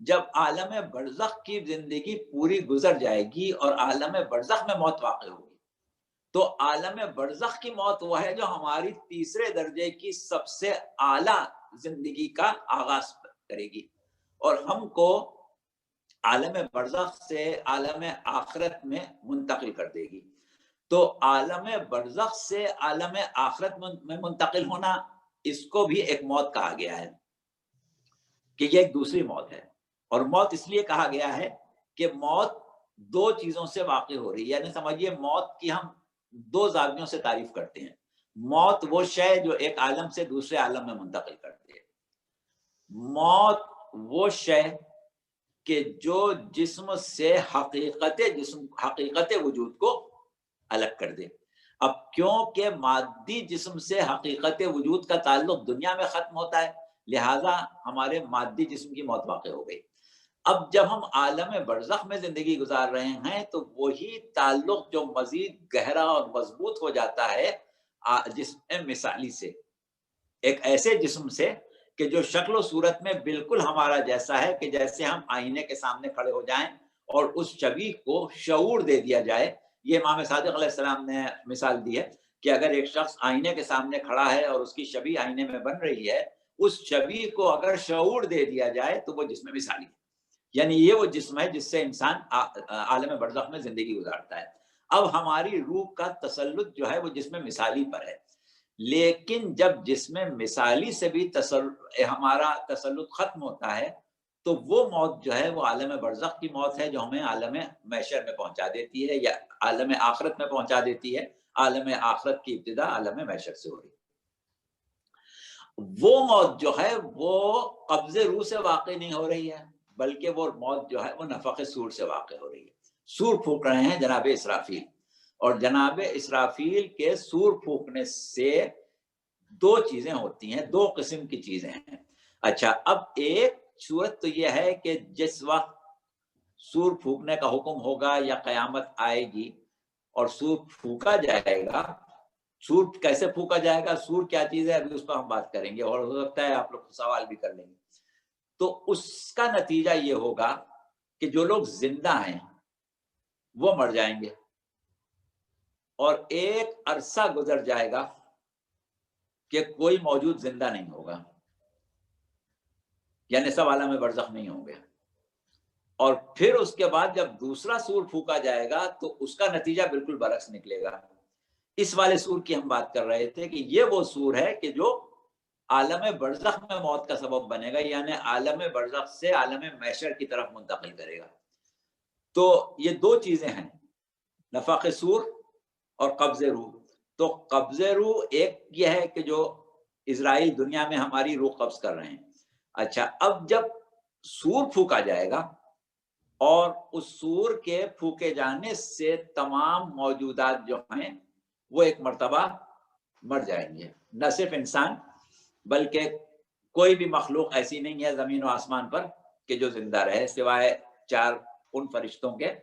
جب عالم برزخ کی زندگی پوری گزر جائے گی اور عالم برزخ میں موت واقع ہوگی تو عالم برزخ کی موت وہ ہے جو ہماری تیسرے درجے کی سب سے اعلیٰ زندگی کا آغاز کرے گی اور ہم کو عالم برزخ سے عالم آخرت میں منتقل کر دے گی۔ تو عالم برزخ سے عالم آخرت میں منتقل ہونا، اس کو بھی ایک موت کہا گیا ہے کہ یہ ایک دوسری موت ہے، اور موت اس لیے کہا گیا ہے کہ موت دو چیزوں سے واقع ہو رہی ہے، یعنی سمجھیے موت کی ہم دو زاویوں سے تعریف کرتے ہیں۔ موت وہ شے جو ایک عالم سے دوسرے عالم میں منتقل کرتی ہے، موت وہ شے کہ جو جسم سے حقیقت وجود کو الگ کر دے۔ اب کیونکہ مادی جسم سے حقیقت وجود کا تعلق دنیا میں ختم ہوتا ہے، لہذا ہمارے مادی جسم کی موت واقع ہو گئی۔ اب جب ہم عالم برزخ میں زندگی گزار رہے ہیں تو وہی تعلق جو مزید گہرا اور مضبوط ہو جاتا ہے جسم مثالی سے، ایک ایسے جسم سے کہ جو شکل و صورت میں بالکل ہمارا جیسا ہے، کہ جیسے ہم آئینے کے سامنے کھڑے ہو جائیں اور اس شبیہ کو شعور دے دیا جائے۔ یہ امام صادق علیہ السلام نے مثال دی ہے کہ اگر ایک شخص آئینے کے سامنے کھڑا ہے اور اس کی شبیہ آئینے میں بن رہی ہے، اس شبیہ کو اگر شعور دے دیا جائے تو وہ جسم مثالی ہے، یعنی یہ وہ جسم ہے جس سے انسان عالم برزخ میں زندگی گزارتا ہے۔ اب ہماری روح کا تسلط جو ہے وہ جسم مثالی پر ہے، لیکن جب جسم مثالی سے بھی ہمارا تسلط ختم ہوتا ہے تو وہ موت جو ہے وہ عالم برزخ کی موت ہے جو ہمیں عالم محشر میں پہنچا دیتی ہے یا عالم آخرت میں پہنچا دیتی ہے۔ عالم آخرت کی ابتدا عالم محشر سے ہو رہی ہے۔ وہ موت جو ہے وہ قبض روح سے واقع نہیں ہو رہی ہے، بلکہ وہ موت جو ہے وہ نفخ صور سے واقع ہو رہی ہے۔ سور پھونک رہے ہیں جناب اسرافیل، اور جناب اسرافیل کے سور پھونکنے سے دو چیزیں ہوتی ہیں، دو قسم کی چیزیں ہیں۔ اچھا، اب ایک صورت تو یہ ہے کہ جس وقت سور پھونکنے کا حکم ہوگا یا قیامت آئے گی اور سور پھونکا جائے گا، سور کیسے پھونکا جائے گا، سور کیا چیز ہے، ابھی اس پر ہم بات کریں گے اور ہو سکتا ہے آپ لوگ سوال بھی کر لیں گے۔ تو اس کا نتیجہ یہ ہوگا کہ جو لوگ زندہ ہیں وہ مر جائیں گے اور ایک عرصہ گزر جائے گا کہ کوئی موجود زندہ نہیں ہوگا، یعنی سب عالم برزخ نہیں ہوں گے، اور پھر اس کے بعد جب دوسرا سور پھونکا جائے گا تو اس کا نتیجہ بالکل برعکس نکلے گا۔ اس والے سور کی ہم بات کر رہے تھے کہ یہ وہ سور ہے کہ جو عالم برزخ میں موت کا سبب بنے گا، یعنی عالم برزخ سے عالم محشر کی طرف منتقل کرے گا۔ تو یہ دو چیزیں ہیں، نفخ صور اور قبض روح۔ تو قبض روح ایک یہ ہے کہ جو اسرائیل دنیا میں ہماری روح قبض کر رہے ہیں۔ اچھا، اب جب سور پھونکا جائے گا اور اس سور کے پھونکے جانے سے تمام موجودات جو ہیں وہ ایک مرتبہ مر جائیں گے، نہ صرف انسان بلکہ کوئی بھی مخلوق ایسی نہیں ہے زمین و آسمان پر کہ جو زندہ رہے، سوائے چار ان فرشتوں کے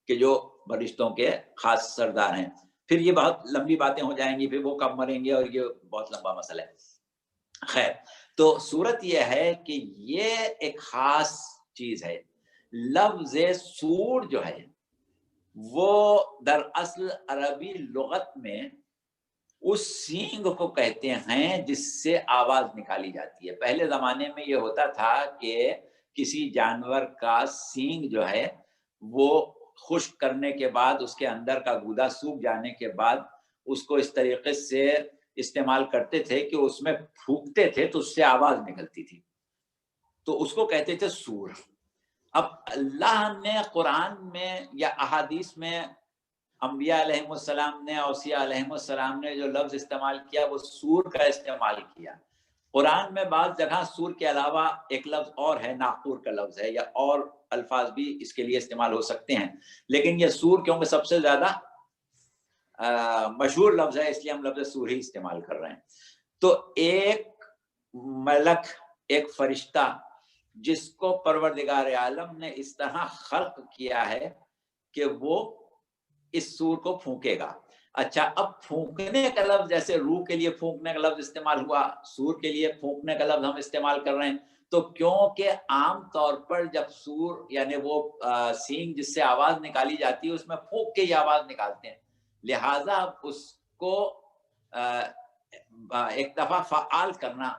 کہ جو فرشتوں کے خاص سردار ہیں۔ پھر یہ بہت لمبی باتیں ہو جائیں گی، پھر وہ کب مریں گے اور یہ بہت لمبا مسئلہ ہے۔ خیر، تو صورت یہ ہے کہ یہ ایک خاص چیز ہے۔ لفظ سور جو ہے وہ دراصل عربی لغت میں اس سینگ کو کہتے ہیں جس سے آواز نکالی جاتی ہے۔ پہلے زمانے میں یہ ہوتا تھا کہ کسی جانور کا سینگ جو ہے وہ خشک کرنے کے بعد اس کے اندر کا گودا سوکھ جانے کے بعد اس کو اس طریقے سے استعمال کرتے تھے کہ اس میں پھونکتے تھے تو اس سے آواز نکلتی تھی، تو اس کو کہتے تھے سور۔ اب اللہ نے قرآن میں یا احادیث میں انبیاء علیہ السلام نے، اوصیاء علیہ السلام نے جو لفظ استعمال کیا وہ سور کا استعمال کیا. قرآن میں بعض جگہ سور کے علاوہ ایک لفظ اور ہے، ناقور کا لفظ ہے، یا اور الفاظ بھی اس کے لیے استعمال ہو سکتے ہیں، لیکن یہ سور کیونکہ سب سے زیادہ مشہور لفظ ہے اس لیے ہم لفظ سور ہی استعمال کر رہے ہیں. تو ایک ملک، ایک فرشتہ جس کو پروردگار عالم نے اس طرح خلق کیا ہے کہ وہ اس سور کو پھونکے گا. اچھا، اب پھونکنے کا لفظ جیسے روح کے لیے پھونکنے کا لفظ استعمال ہوا، سور کے لیے پھونکنے کا لفظ ہم استعمال کر رہے ہیں. تو کیونکہ عام طور پر جب سور یعنی وہ سینگ جس سے آواز نکالی جاتی ہے اس میں پھونک کے ہی آواز نکالتے ہیں، لہٰذا اس کو ایک دفعہ فعال کرنا،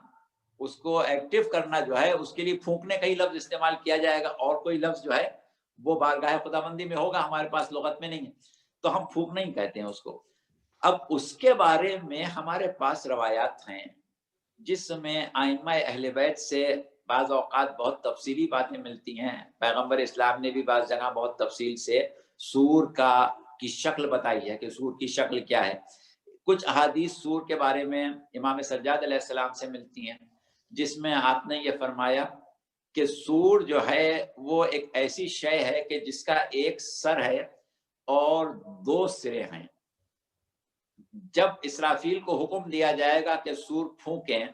اس کو ایکٹیو کرنا جو ہے اس کے لیے پھونکنے کا ہی لفظ استعمال کیا جائے گا، اور کوئی لفظ جو ہے وہ بارگاہ خداوندی میں ہوگا، ہمارے پاس لغت میں نہیں ہے، تو ہم پھونک نہیں کہتے ہیں اس کو. اب اس کے بارے میں ہمارے پاس روایات ہیں جس میں ائمہ اہل بیت سے بعض اوقات بہت تفصیلی باتیں ملتی ہیں. پیغمبر اسلام نے بھی بعض جگہ بہت تفصیل سے سور کی شکل بتائی ہے کہ سور کی شکل کیا ہے. کچھ احادیث سور کے بارے میں امام سجاد علیہ السلام سے ملتی ہیں جس میں آپ نے یہ فرمایا کہ سور جو ہے وہ ایک ایسی شے ہے کہ جس کا ایک سر ہے اور 2 سرے ہیں. جب اسرافیل کو حکم دیا جائے گا کہ سور پھونکیں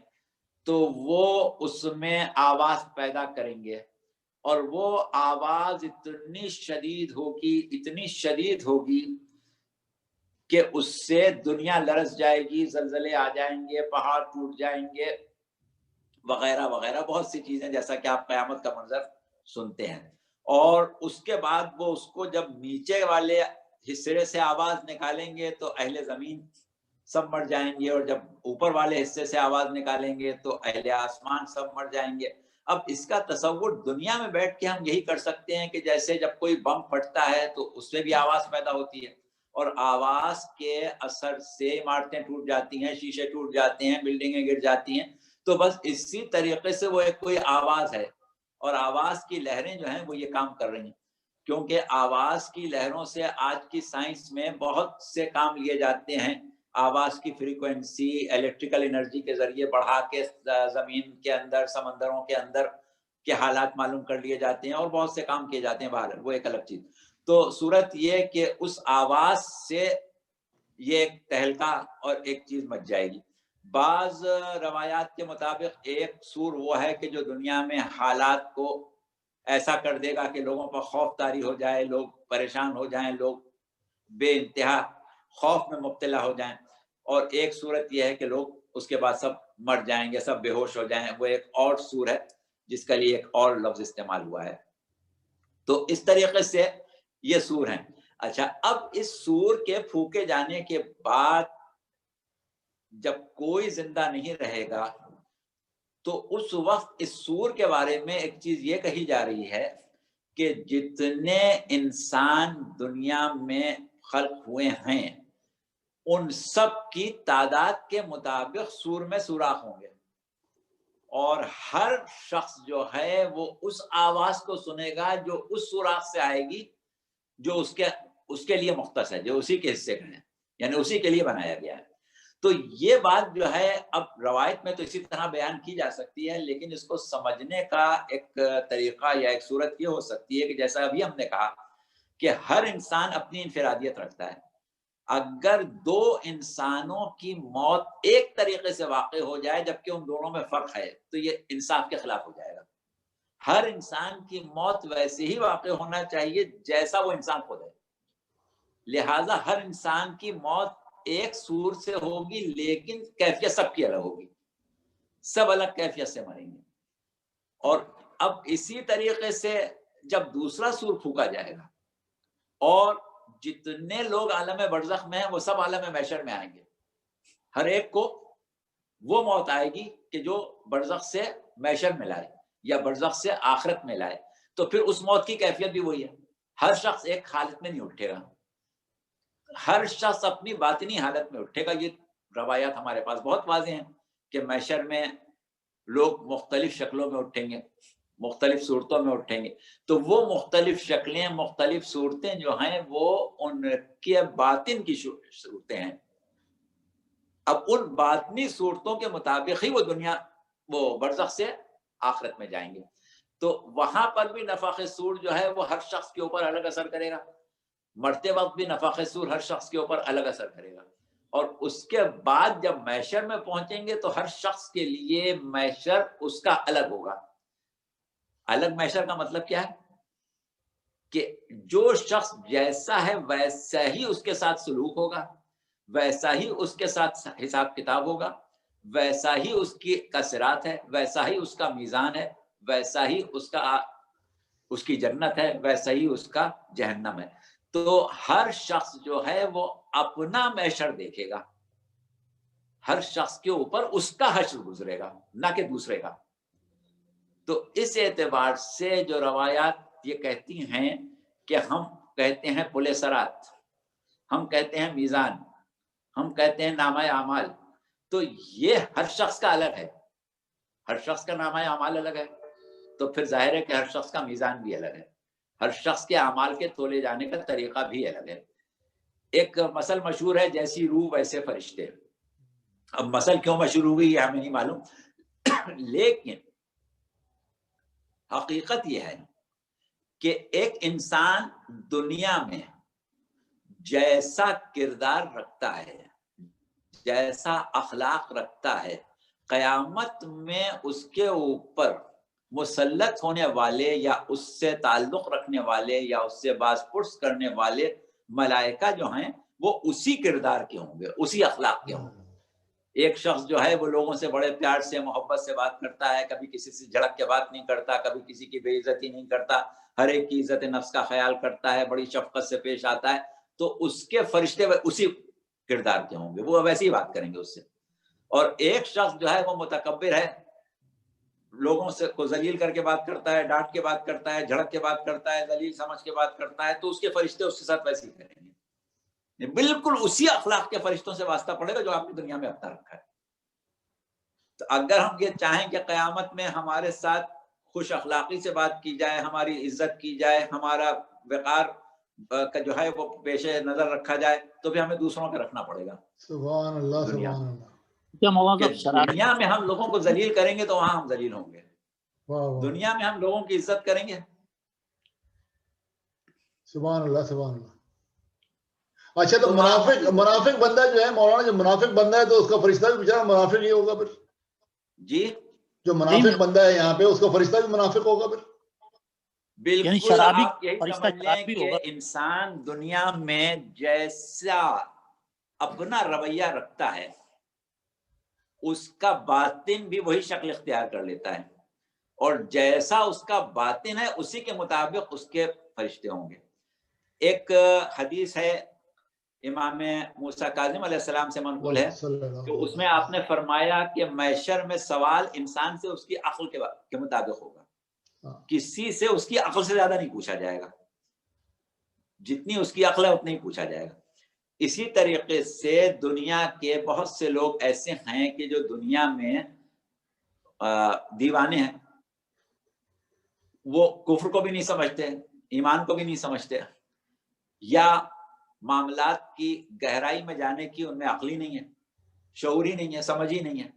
تو وہ اس میں آواز پیدا کریں گے، اور وہ آواز اتنی شدید ہوگی کہ اس سے دنیا لرز جائے گی، زلزلے آ جائیں گے، پہاڑ ٹوٹ جائیں گے وغیرہ وغیرہ، بہت سی چیزیں جیسا کہ آپ قیامت کا منظر سنتے ہیں. اور اس کے بعد وہ اس کو جب نیچے والے حصے سے آواز نکالیں گے تو اہل زمین سب مر جائیں گے، اور جب اوپر والے حصے سے آواز نکالیں گے تو اہل آسمان سب مر جائیں گے. اب اس کا تصور دنیا میں بیٹھ کے ہم یہی کر سکتے ہیں کہ جیسے جب کوئی بم پھٹتا ہے تو اس سے بھی آواز پیدا ہوتی ہے، اور آواز کے اثر سے عمارتیں ٹوٹ جاتی ہیں، شیشے ٹوٹ جاتے ہیں، بلڈنگیں گر جاتی ہیں. تو بس اسی طریقے سے وہ ایک کوئی آواز ہے، اور آواز کی لہریں جو ہیں وہ یہ کام کر رہی ہیں، کیونکہ آواز کی لہروں سے آج کی سائنس میں بہت سے کام لیے جاتے ہیں. آواز کی فریکوینسی الیکٹریکل انرجی کے ذریعے بڑھا کے زمین کے اندر، سمندروں کے اندر کے حالات معلوم کر لیے جاتے ہیں، اور بہت سے کام کیے جاتے ہیں باہر، وہ ایک الگ چیز. تو صورت یہ کہ اس آواز سے یہ ایک تہلکہ اور ایک چیز مچ جائے گی. بعض روایات کے مطابق ایک سور وہ ہے کہ جو دنیا میں حالات کو ایسا کر دے گا کہ لوگوں پر خوف طاری ہو جائے، لوگ پریشان ہو جائیں، لوگ بے انتہا خوف میں مبتلا ہو جائیں. اور ایک صورت یہ ہے کہ لوگ اس کے بعد سب مر جائیں گے، سب بے ہوش ہو جائیں، وہ ایک اور سور ہے جس کا لیے ایک اور لفظ استعمال ہوا ہے. تو اس طریقے سے یہ سور ہیں. اچھا، اب اس سور کے پھونکے جانے کے بعد جب کوئی زندہ نہیں رہے گا تو اس وقت اس سور کے بارے میں ایک چیز یہ کہی جا رہی ہے کہ جتنے انسان دنیا میں خلق ہوئے ہیں ان سب کی تعداد کے مطابق سور میں سوراخ ہوں گے، اور ہر شخص جو ہے وہ اس آواز کو سنے گا جو اس سوراخ سے آئے گی جو اس کے لیے مختص ہے، جو اسی کے حصے کا ہے، یعنی اسی کے لیے بنایا گیا ہے. تو یہ بات جو ہے اب روایت میں تو اسی طرح بیان کی جا سکتی ہے، لیکن اس کو سمجھنے کا ایک طریقہ یا ایک صورت یہ ہو سکتی ہے کہ جیسا ابھی ہم نے کہا کہ ہر انسان اپنی انفرادیت رکھتا ہے. اگر 2 انسانوں کی موت ایک طریقے سے واقع ہو جائے جبکہ ان دونوں میں فرق ہے تو یہ انصاف کے خلاف ہو جائے گا. ہر انسان کی موت ویسے ہی واقع ہونا چاہیے جیسا وہ انسان خود ہے، لہٰذا ہر انسان کی موت ایک سور سے ہوگی لیکن کیفیت سب کی الگ ہوگی، سب الگ کیفیت سے مریں گے. اور اب اسی طریقے سے جب دوسرا سور پھونکا جائے گا اور جتنے لوگ عالم برزخ میں ہیں وہ سب عالم محشر میں آئیں گے، ہر ایک کو وہ موت آئے گی کہ جو برزخ سے محشر میں لائے یا برزخ سے آخرت میں لائے. تو پھر اس موت کی کیفیت بھی وہی ہے، ہر شخص ایک حالت میں نہیں اٹھے گا، ہر شخص اپنی باطنی حالت میں اٹھے گا. یہ روایات ہمارے پاس بہت واضح ہیں کہ محشر میں لوگ مختلف شکلوں میں اٹھیں گے. مختلف صورتوں میں اٹھیں گے. تو وہ مختلف شکلیں، مختلف صورتیں جو ہیں وہ ان کے باطن کی صورتیں ہیں. اب ان باطنی صورتوں کے مطابق ہی وہ دنیا، وہ برزخ سے آخرت میں جائیں گے. تو وہاں پر بھی نفخ صور جو ہے وہ ہر شخص کے اوپر الگ اثر کرے گا. مرتے وقت بھی نفخ صور ہر شخص کے اوپر الگ اثر کرے گا. اور اس کے بعد جب محشر میں پہنچیں گے تو ہر شخص کے لیے محشر اس کا الگ ہوگا. الگ محشر کا مطلب کیا ہے؟ کہ جو شخص جیسا ہے ویسا ہی اس کے ساتھ سلوک ہوگا، ویسا ہی اس کے ساتھ حساب کتاب ہوگا، ویسا ہی اس کا صراط ہے، ویسا ہی اس کا میزان ہے، ویسا ہی اس کی جنت ہے، ویسا ہی اس کا جہنم ہے. تو ہر شخص جو ہے وہ اپنا محشر دیکھے گا. ہر شخص کے اوپر اس کا حشر گزرے گا، نہ کہ دوسرے کا. تو اس اعتبار سے جو روایات یہ کہتی ہیں کہ ہم کہتے ہیں پل صراط، ہم کہتے ہیں میزان، ہم کہتے ہیں نامہ اعمال، تو یہ ہر شخص کا الگ ہے. ہر شخص کا نامہ اعمال الگ ہے، تو پھر ظاہر ہے کہ ہر شخص کا میزان بھی الگ ہے. ہر شخص کے اعمال کے تولے جانے کا طریقہ بھی الگ ہے. ایک مثل مشہور ہے، جیسی روح ویسے فرشتے. اب مثل کیوں مشہور ہوئی یہ ہمیں نہیں معلوم، لیکن حقیقت یہ ہے کہ ایک انسان دنیا میں جیسا کردار رکھتا ہے، جیسا اخلاق رکھتا ہے، قیامت میں اس کے اوپر مسلط ہونے والے یا اس سے تعلق رکھنے والے یا اس سے باز پرس کرنے والے ملائکہ جو ہیں وہ اسی کردار کے ہوں گے، اسی اخلاق کے ہوں گے. ایک شخص جو ہے وہ لوگوں سے بڑے پیار سے، محبت سے بات کرتا ہے، کبھی کسی سے جھڑک کے بات نہیں کرتا، کبھی کسی کی بے عزتی نہیں کرتا، ہر ایک کی عزت نفس کا خیال کرتا ہے، بڑی شفقت سے پیش آتا ہے. تو اس کے فرشتے اسی کردار کے ہوں گے، وہ ویسے ہی بات کریں گے اس سے. اور ایک شخص جو ہے وہ متکبر ہے، لوگوں سے کو ذلیل کر کے بات کرتا ہے، ڈانٹ کے بات کرتا ہے، جھڑک کے بات کرتا ہے، ذلیل سمجھ کے بات کرتا ہے، تو اس کے فرشتے اس کے ساتھ ویسے ہی کریں گے. بالکل اسی اخلاق کے فرشتوں سے واسطہ پڑے گا جو آپ نے دنیا میں اپنا رکھا ہے. تو اگر ہم یہ چاہیں کہ قیامت میں ہمارے ساتھ خوش اخلاقی سے بات کی جائے، ہماری عزت کی جائے، ہمارا وقار کا جو ہے وہ پیش نظر رکھا جائے، تو بھی ہمیں دوسروں کا رکھنا پڑے گا. سبحان اللہ، دنیا سبحان اللہ. کیا مولانا کہ صاحب دنیا میں ہم لوگوں کو ذلیل کریں گے تو وہاں ہم ذلیل ہوں گے، واہ واہ، دنیا میں ہم لوگوں کی عزت کریں گے. سبحان اللہ، سبحان اللہ. اچھا، تو منافق بندہ جو ہے مولانا، جو منافق بندہ ہے تو اس کا فرشتہ بھی بیچارہ منافق ہی ہوگا پھر. جی جو منافق بندہ ہے یہاں پہ اس کا فرشتہ بھی منافق ہوگا پھر. بالکل شرابی آپ یہی فرشتہ سمجھ لیں شرابی کہ ہوگا. انسان دنیا میں جیسا اپنا رویہ رکھتا ہے اس کا باطن بھی وہی شکل اختیار کر لیتا ہے، اور جیسا اس کا باطن ہے اسی کے مطابق اس کے فرشتے ہوں گے. ایک حدیث ہے امام موسیٰ کاظم علیہ السلام سے منقول ہے کہ اس میں آپ نے فرمایا کہ محشر میں سوال انسان سے اس کی عقل کے مطابق ہوگا. کسی سے اس کی عقل سے زیادہ نہیں پوچھا جائے گا، جتنی اس کی عقل ہے اتنا ہی پوچھا جائے گا. اسی طریقے سے دنیا کے بہت سے لوگ ایسے ہیں کہ جو دنیا میں دیوانے ہیں، وہ کفر کو بھی نہیں سمجھتے، ایمان کو بھی نہیں سمجھتے، یا معاملات کی گہرائی میں جانے کی ان میں عقل ہی نہیں ہے، شعور ہی نہیں ہے، سمجھ ہی نہیں ہے.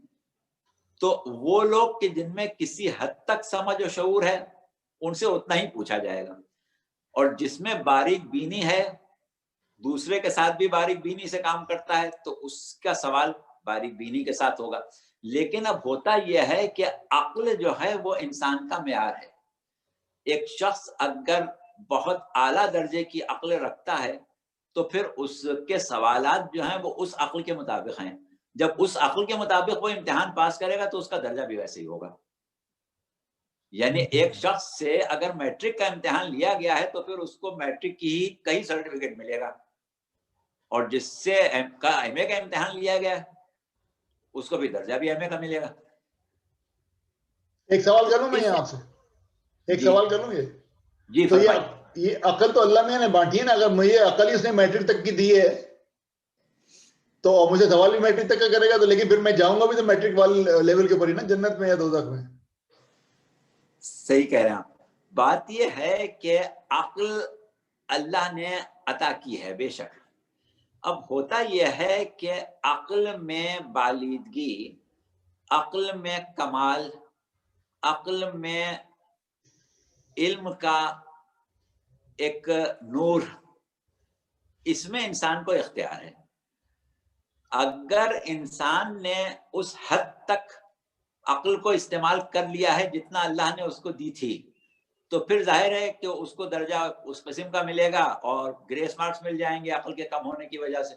تو وہ لوگ کہ جن میں کسی حد تک سمجھ و شعور ہے ان سے اتنا ہی پوچھا جائے گا، اور جس میں باریک بینی ہے، دوسرے کے ساتھ بھی باریک بینی سے کام کرتا ہے، تو اس کا سوال باریک بینی کے ساتھ ہوگا. لیکن اب ہوتا یہ ہے کہ عقل جو ہے وہ انسان کا معیار ہے. ایک شخص اگر بہت اعلیٰ درجے کی عقل رکھتا ہے تو پھر اس کے سوالات جو ہیں وہ اس عقل کے مطابق ہیں. جب اس عقل کے مطابق وہ امتحان پاس کرے گا تو اس کا درجہ بھی ویسے ہی ہوگا. یعنی ایک شخص سے اگر میٹرک کا امتحان لیا گیا ہے تو پھر اس کو میٹرک کی ہی کئی سرٹیفکیٹ ملے گا، اور جس سے ایم اے کا امتحان لیا گیا ہے اس کو بھی درجہ بھی ایم اے کا ملے گا. ایک سوال کروں میں آپ سے، ایک سوال کروں گے جی تو یہ عقل تو اللہ میں نے بانٹی ہے نا، اگر مجھے عقل ہی اس نے میٹرک تک کی دی ہے تو مجھے سوال بھی میٹرک تک کا کرے گا، تو لیکن پھر میں جاؤں گا بھی تو میٹرک والے لیول کے اوپر ہی نا، جنت میں یا دوزخ میں. صحیح کہہ رہے ہیں آپ. بات یہ ہے کہ عقل اللہ نے عطا کی ہے بے شک. اب ہوتا یہ ہے کہ عقل میں بالیدگی، عقل میں کمال، عقل میں علم کا ایک نور، اس میں انسان کو اختیار ہے. اگر انسان نے اس حد تک عقل کو استعمال کر لیا ہے جتنا اللہ نے اس کو دی تھی، تو پھر ظاہر ہے کہ اس کو درجہ اس قسم کا ملے گا اور گریس مارکس مل جائیں گے عقل کے کم ہونے کی وجہ سے،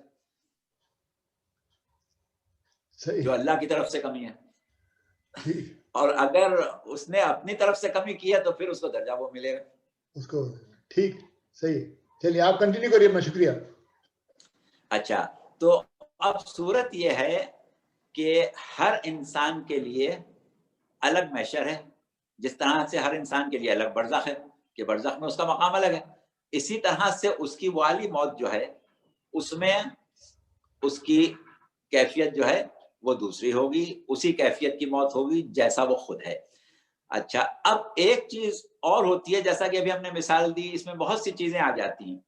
جو اللہ کی طرف سے کمی ہے. اور اگر اس نے اپنی طرف سے کمی کی ہے تو پھر اس کو درجہ وہ ملے گا اس کو. ٹھیک، صحیح. چلیے آپ کنٹینیو کریے، میں شکریہ. اچھا، تو اب صورت یہ ہے کہ ہر انسان کے لیے الگ محشر ہے، جس طرح سے ہر انسان کے لیے الگ برزخ ہے کہ برزخ میں اس کا مقام الگ ہے. اسی طرح سے اس کی والی موت جو ہے اس میں اس کی کیفیت جو ہے وہ دوسری ہوگی، اسی کیفیت کی موت ہوگی جیسا وہ خود ہے. اچھا، اب ایک چیز اور ہوتی ہے، جیسا کہ ابھی ہم نے مثال دی، اس میں بہت سی چیزیں آ جاتی ہیں.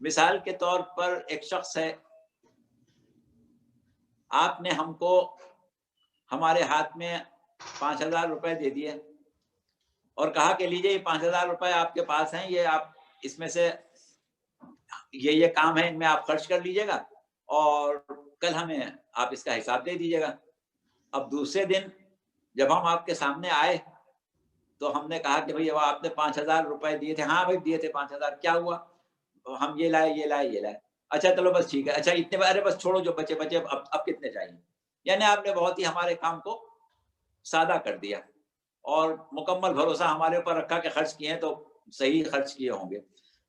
مثال کے طور پر ایک شخص ہے، آپ نے ہم کو ہمارے ہاتھ میں 5,000 روپے دے دیے اور کہا کہ لیجئے یہ 5,000 روپے آپ کے پاس ہیں، یہ آپ اس میں سے یہ کام ہے، ان میں آپ خرچ کر لیجئے گا اور کل ہمیں آپ اس کا حساب دے دیجئے گا. اب دوسرے دن جب ہم آپ کے سامنے آئے تو ہم نے کہا کہ بھئی آپ نے 5,000 روپے دیے تھے. ہاں بھائی دیے تھے 5,000. کیا ہوا؟ ہم یہ لائے یہ لائے یہ لائے. اچھا چلو بس ٹھیک ہے. اچھا اتنے ارے بس چھوڑو جو بچے اب کتنے چاہیے. یعنی آپ نے بہت ہی ہمارے کام کو سادہ کر دیا اور مکمل بھروسہ ہمارے اوپر رکھا کہ خرچ کیے ہیں تو صحیح خرچ کیے ہوں گے.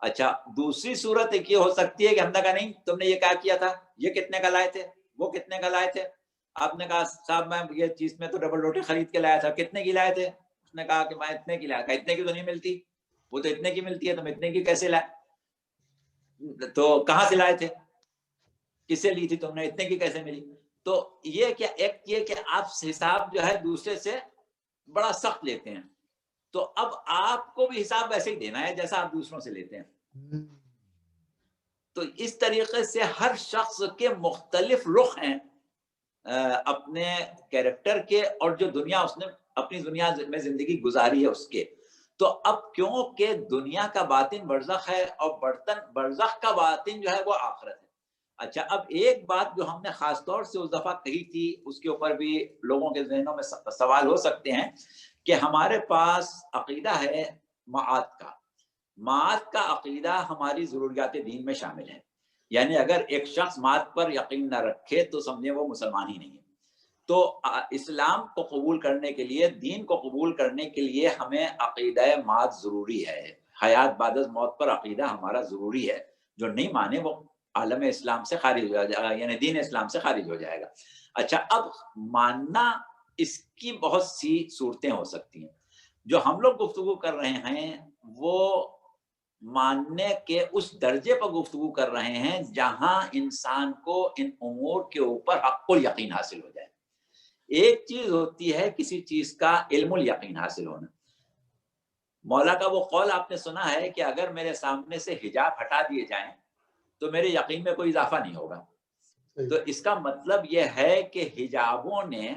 اچھا، دوسری صورت ایک یہ ہو سکتی ہے کہ ہم نے کہا نہیں تم نے یہ کیا کیا تھا، یہ کتنے کا لائے تھے، وہ کتنے کا لائے تھے. آپ نے کہا صاحب میں یہ چیز میں تو ڈبل روٹی خرید کے لایا تھا. کتنے کی لائے تھے؟ اس نے کہا کہ میں اتنے کی لایا. اتنے کی تو نہیں ملتی، وہ تو اتنے کی ملتی ہے، تم اتنے کی کیسے لائے؟ تو کہاں سے لائے تھے، کس سے لی تھی تم نے، اتنے کی کیسے ملی؟ تو یہ کیا ایک یہ کہ آپ حساب جو ہے دوسرے سے بڑا سخت لیتے ہیں، تو اب آپ کو بھی حساب ویسے ہی دینا ہے جیسا آپ دوسروں سے لیتے ہیں. تو اس طریقے سے ہر شخص کے مختلف رخ ہیں اپنے کیریکٹر کے، اور جو دنیا اس نے اپنی دنیا میں زندگی گزاری ہے اس کے. تو اب کیونکہ دنیا کا باطن برزخ ہے اور برزخ کا باطن جو ہے وہ آخرت ہے. اچھا، اب ایک بات جو ہم نے خاص طور سے اس دفعہ کہی تھی، اس کے اوپر بھی لوگوں کے ذہنوں میں سوال ہو سکتے ہیں کہ ہمارے پاس عقیدہ ہے معاد کا عقیدہ ہماری ضروریات دین میں شامل ہے. یعنی اگر ایک شخص معاد پر یقین نہ رکھے تو سمجھے وہ مسلمان ہی نہیں ہے. تو اسلام کو قبول کرنے کے لیے، دین کو قبول کرنے کے لیے ہمیں عقیدہ معاد ضروری ہے. حیات بعد از موت پر عقیدہ ہمارا ضروری ہے. جو نہیں مانے وہ عالم اسلام سے خارج ہو جائے گا، یعنی دین اسلام سے خارج ہو جائے گا. اچھا، اب ماننا اس کی بہت سی صورتیں ہو سکتی ہیں. جو ہم لوگ گفتگو کر رہے ہیں وہ ماننے کے اس درجے پر گفتگو کر رہے ہیں جہاں انسان کو ان امور کے اوپر حق الیقین حاصل ہو جائے. ایک چیز ہوتی ہے کسی چیز کا علم الیقین حاصل ہونا. مولا کا وہ قول آپ نے سنا ہے کہ اگر میرے سامنے سے حجاب ہٹا دیے جائیں تو میرے یقین میں کوئی اضافہ نہیں ہوگا. تو اس کا مطلب یہ ہے کہ حجابوں نے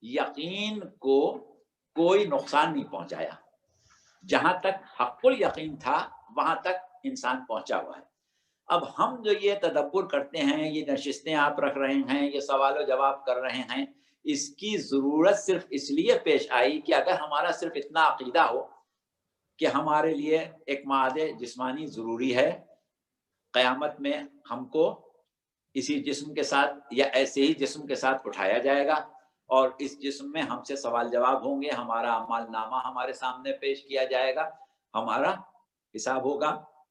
یقین کو کوئی نقصان نہیں پہنچایا. جہاں تک حق الیقین تھا وہاں تک انسان پہنچا ہوا ہے. اب ہم جو یہ تدبر کرتے ہیں، یہ نشستیں آپ رکھ رہے ہیں، یہ سوال و جواب کر رہے ہیں، اس کی ضرورت صرف اس لیے پیش آئی کہ اگر ہمارا صرف اتنا عقیدہ ہو کہ ہمارے لیے ایک معاد جسمانی ضروری ہے، قیامت میں ہم کو اسی جسم کے ساتھ یا ایسے ہی جسم کے ساتھ اٹھایا جائے گا اور اس جسم میں ہم سے سوال جواب ہوں گے، ہمارا اعمال نامہ ہمارے سامنے پیش کیا جائے گا، ہمارا حساب ہوگا،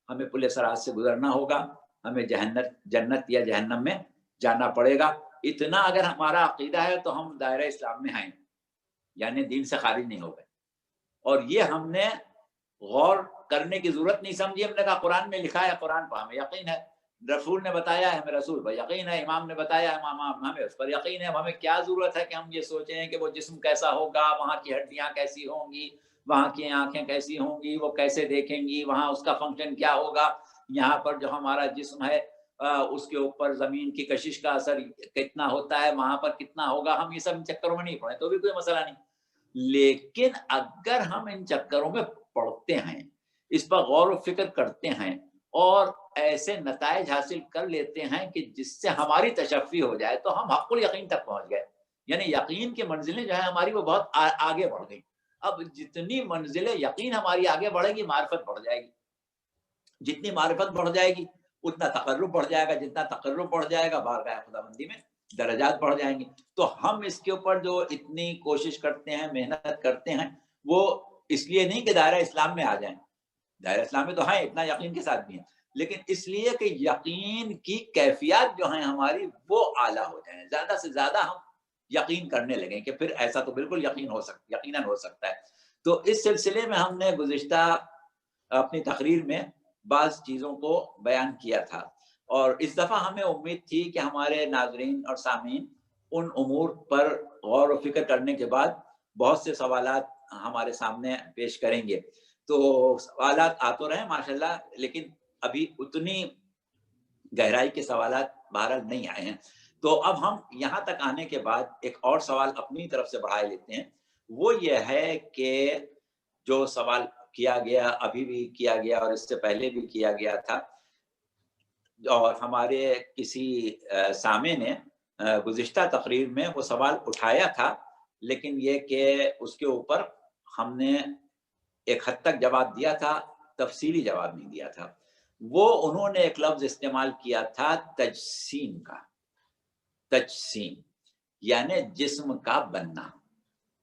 ہمیں پل صراط سے گزرنا ہوگا، ہمیں جنت یا جہنم میں جانا پڑے گا. اتنا اگر ہمارا عقیدہ ہے تو ہم دائرہ اسلام میں آئیں، یعنی دین سے خارج نہیں ہو گئے. اور یہ ہم نے غور کرنے کی ضرورت نہیں سمجھی. ہم نے کہا قرآن میں لکھا ہے، قرآن پر ہمیں یقین ہے، رسول نے بتایا ہے، ہمیں رسول پر یقین ہے، امام نے بتایا ہے، امام ہمیں اس پر یقین ہے. ہمیں کیا ضرورت ہے کہ ہم یہ سوچیں کہ وہ جسم کیسا ہوگا، وہاں کی ہڈیاں کیسی ہوں گی، وہاں کی آنکھیں کیسی ہوں گی, وہ کیسے دیکھیں گی, وہاں اس کا فنکشن کیا ہوگا, یہاں پر جو ہمارا جسم ہے اس کے اوپر زمین کی کشش کا اثر کتنا ہوتا ہے, وہاں پر کتنا ہوگا. ہم یہ سب ان چکروں میں نہیں پڑے تو بھی کوئی مسئلہ نہیں. لیکن اگر ہم ان چکروں میں پڑھتے ہیں, اس پر غور و فکر کرتے ہیں اور ایسے نتائج حاصل کر لیتے ہیں کہ جس سے ہماری تشفی ہو جائے, تو ہم حق الیقین تک پہنچ گئے. یعنی یقین کی منزلیں جو ہے ہماری وہ بہت آگے بڑھ گئی. اب جتنی منزل یقین ہماری آگے بڑھے گی, معرفت بڑھ جائے گی. جتنی معرفت بڑھ جائے گی اتنا تقرب بڑھ جائے گا, جتنا تقرب بڑھ جائے گا بارگاہ خداوندی میں درجات بڑھ جائیں گے. تو ہم اس کے اوپر جو اتنی کوشش کرتے ہیں, محنت کرتے ہیں, وہ اس لیے نہیں کہ دائرہ اسلام میں آ جائیں. دائرہ اسلام میں تو ہیں, اتنا یقین کے ساتھ بھی ہیں, لیکن اس لیے کہ یقین کی کیفیات جو ہیں ہماری وہ اعلیٰ ہو جائیں, زیادہ سے زیادہ ہم یقین کرنے لگیں کہ پھر ایسا تو بالکل یقیناً ہو سکتا ہے. تو اس سلسلے میں ہم نے گزشتہ اپنی تقریر میں بعض چیزوں کو بیان کیا تھا, اور اس دفعہ ہمیں امید تھی کہ ہمارے ناظرین اور سامعین ان امور پر غور و فکر کرنے کے بعد بہت سے سوالات ہمارے سامنے پیش کریں گے. تو سوالات آ تو رہے ماشاءاللہ, لیکن ابھی اتنی گہرائی کے سوالات بہرحال نہیں آئے ہیں. تو اب ہم یہاں تک آنے کے بعد ایک اور سوال اپنی طرف سے بڑھائے لیتے ہیں. وہ یہ ہے کہ جو سوال کیا گیا, ابھی بھی کیا گیا اور اس سے پہلے بھی کیا گیا تھا, اور ہمارے کسی سامع نے گزشتہ تقریر میں وہ سوال اٹھایا تھا, لیکن یہ کہ اس کے اوپر ہم نے ایک حد تک جواب دیا تھا, تفصیلی جواب نہیں دیا تھا. وہ انہوں نے ایک لفظ استعمال کیا تھا تجسیم کا. تجسیم یعنی جسم کا بننا,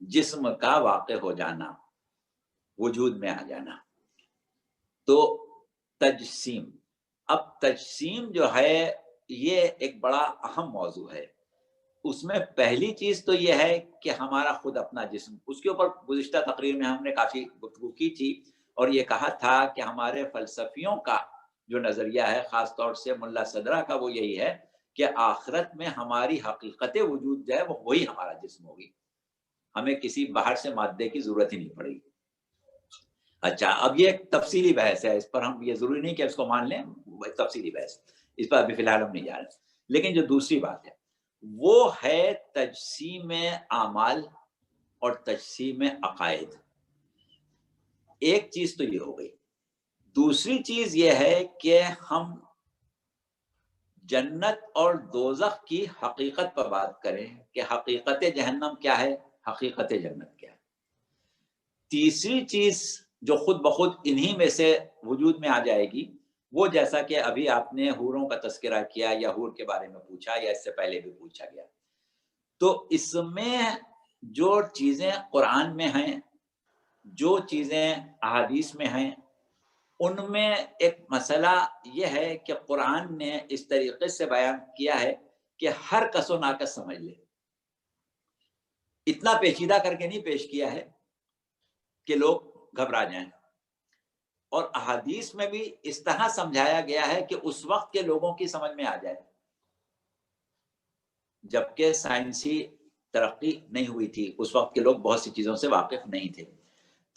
جسم کا واقع ہو جانا, وجود میں آ جانا. تو تجسیم, اب تجسیم جو ہے یہ ایک بڑا اہم موضوع ہے. اس میں پہلی چیز تو یہ ہے کہ ہمارا خود اپنا جسم, اس کے اوپر گزشتہ تقریر میں ہم نے کافی گفتگو کی تھی, اور یہ کہا تھا کہ ہمارے فلسفیوں کا جو نظریہ ہے, خاص طور سے ملا صدرہ کا, وہ یہی ہے کہ آخرت میں ہماری حقیقت وجود جو ہے وہ وہی ہمارا جسم ہوگی, ہمیں کسی باہر سے مادے کی ضرورت ہی نہیں پڑے گی. اچھا, اب یہ ایک تفصیلی بحث ہے, اس پر ہم یہ ضروری نہیں کہ اس کو مان لیں, تفصیلی بحث, اس پر ابھی فی الحال ہم نہیں جا رہے. لیکن جو دوسری بات ہے وہ ہے تجسیم اعمال اور تجسیم عقائد. ایک چیز تو یہ ہو گئی. دوسری چیز یہ ہے کہ ہم جنت اور دوزخ کی حقیقت پر بات کریں کہ حقیقت جہنم کیا ہے, حقیقت جنت کیا ہے. تیسری چیز جو خود بخود انہی میں سے وجود میں آ جائے گی, وہ جیسا کہ ابھی آپ نے حوروں کا تذکرہ کیا یا حور کے بارے میں پوچھا, یا اس سے پہلے بھی پوچھا گیا, تو اس میں جو چیزیں قرآن میں ہیں, جو چیزیں احادیث میں ہیں, ان میں ایک مسئلہ یہ ہے کہ قرآن نے اس طریقے سے بیان کیا ہے کہ ہر کس و ناکس سمجھ لے. اتنا پیچیدہ کر کے نہیں پیش کیا ہے کہ لوگ گھبرا جائیں, اور احادیث میں بھی اس طرح سمجھایا گیا ہے کہ اس وقت کے لوگوں کی سمجھ میں آ جائے, جبکہ سائنسی ترقی نہیں ہوئی تھی, اس وقت کے لوگ بہت سی چیزوں سے واقف نہیں تھے.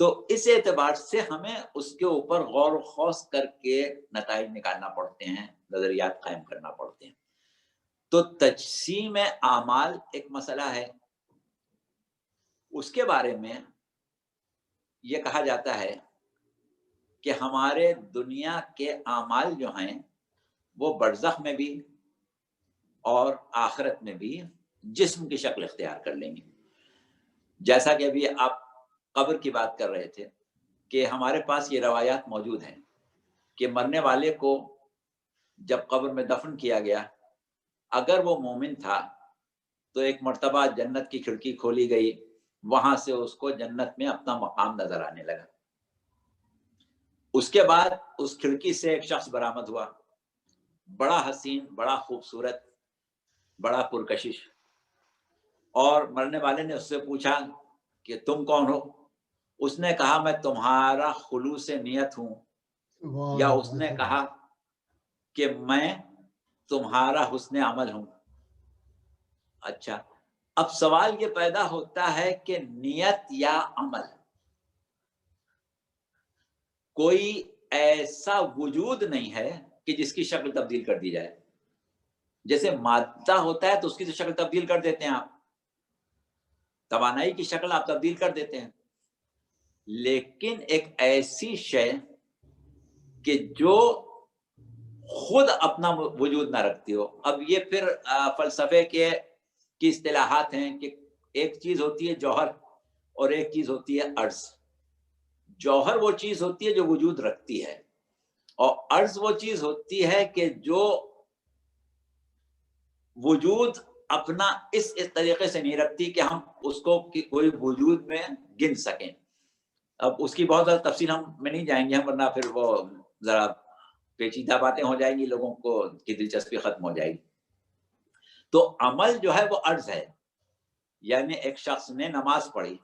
تو اس اعتبار سے ہمیں اس کے اوپر غور و خوض کر کے نتائج نکالنا پڑتے ہیں, نظریات قائم کرنا پڑتے ہیں. تو تجسیم اعمال ایک مسئلہ ہے. اس کے بارے میں یہ کہا جاتا ہے کہ ہمارے دنیا کے اعمال جو ہیں وہ برزخ میں بھی اور آخرت میں بھی جسم کی شکل اختیار کر لیں گے. جیسا کہ ابھی آپ قبر کی بات کر رہے تھے کہ ہمارے پاس یہ روایات موجود ہیں کہ مرنے والے کو جب قبر میں دفن کیا گیا, اگر وہ مومن تھا تو ایک مرتبہ جنت کی کھڑکی کھولی گئی, وہاں سے اس کو جنت میں اپنا مقام نظر آنے لگا. اس کے بعد اس کھڑکی سے ایک شخص برآمد ہوا, بڑا حسین, بڑا خوبصورت, بڑا پرکشش, اور مرنے والے نے اس سے پوچھا کہ تم کون ہو؟ اس نے کہا میں تمہارا خلوص نیت ہوں, یا اس نے کہا کہ میں تمہارا حسن عمل ہوں. اچھا, اب سوال یہ پیدا ہوتا ہے کہ نیت یا عمل, کوئی ایسا وجود نہیں ہے کہ جس کی شکل تبدیل کر دی جائے. جیسے مادہ ہوتا ہے تو اس کی شکل تبدیل کر دیتے ہیں آپ، توانائی کی شکل آپ تبدیل کر دیتے ہیں، لیکن ایک ایسی شے کہ جو خود اپنا وجود نہ رکھتی ہو. اب یہ پھر فلسفے کی اصطلاحات ہیں کہ ایک چیز ہوتی ہے جوہر اور ایک چیز ہوتی ہے عرض. جوہر وہ چیز ہوتی ہے جو وجود رکھتی ہے، اور عرض وہ چیز ہوتی ہے کہ جو وجود اپنا اس طریقے سے نہیں رکھتی کہ ہم اس کو کوئی وجود میں گن سکیں. اب اس کی بہت زیادہ تفصیل ہم میں نہیں جائیں گے ہم، ورنہ پھر وہ ذرا پیچیدہ باتیں ہو جائیں گی، لوگوں کو کی دلچسپی ختم ہو جائے گی. تو عمل جو ہے وہ عرض ہے. یعنی ایک شخص نے نماز پڑھی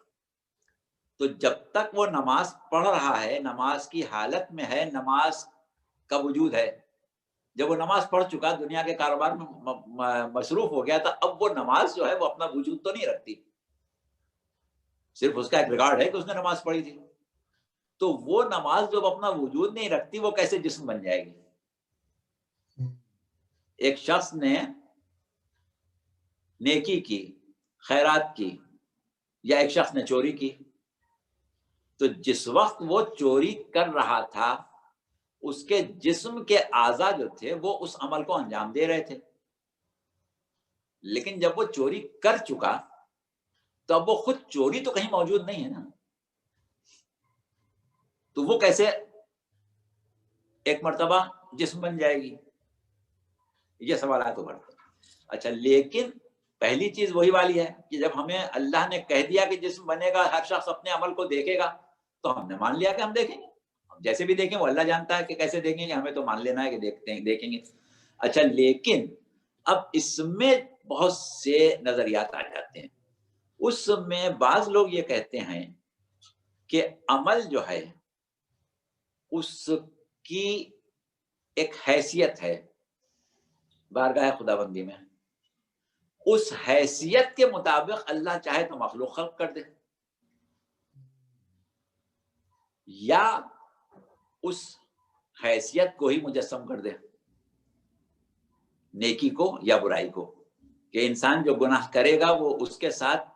تو جب تک وہ نماز پڑھ رہا ہے، نماز کی حالت میں ہے، نماز کا وجود ہے. جب وہ نماز پڑھ چکا، دنیا کے کاروبار میں مصروف ہو گیا، تو اب وہ نماز جو ہے وہ اپنا وجود تو نہیں رکھتی، صرف اس کا ایک ریکارڈ ہے کہ اس نے نماز پڑھی تھی. تو وہ نماز جب اپنا وجود نہیں رکھتی، وہ کیسے جسم بن جائے گی؟ ایک شخص نے نیکی کی، خیرات کی، یا ایک شخص نے چوری کی، تو جس وقت وہ چوری کر رہا تھا اس کے جسم کے اعضاء جو تھے وہ اس عمل کو انجام دے رہے تھے، لیکن جب وہ چوری کر چکا تو اب وہ خود چوری تو کہیں موجود نہیں ہے نا، تو وہ کیسے ایک مرتبہ جسم بن جائے گی؟ یہ سوالات ابھرتے ہیں. اچھا، لیکن پہلی چیز وہی والی ہے کہ جب ہمیں اللہ نے کہہ دیا کہ جسم بنے گا، ہر شخص اپنے عمل کو دیکھے گا، تو ہم نے مان لیا کہ ہم دیکھیں گے. جیسے بھی دیکھیں وہ اللہ جانتا ہے کہ کیسے دیکھیں گے، ہمیں تو مان لینا ہے کہ دیکھیں گے. اچھا، لیکن اب اس میں بہت سے نظریات آ جاتے ہیں. اس میں بعض لوگ یہ کہتے ہیں کہ عمل جو ہے اس کی ایک حیثیت ہے بارگاہ خداوندی میں، اس حیثیت کے مطابق اللہ چاہے تو مخلوق خلق کر دے، یا اس حیثیت کو ہی مجسم کر دے، نیکی کو یا برائی کو. کہ انسان جو گناہ کرے گا وہ اس کے ساتھ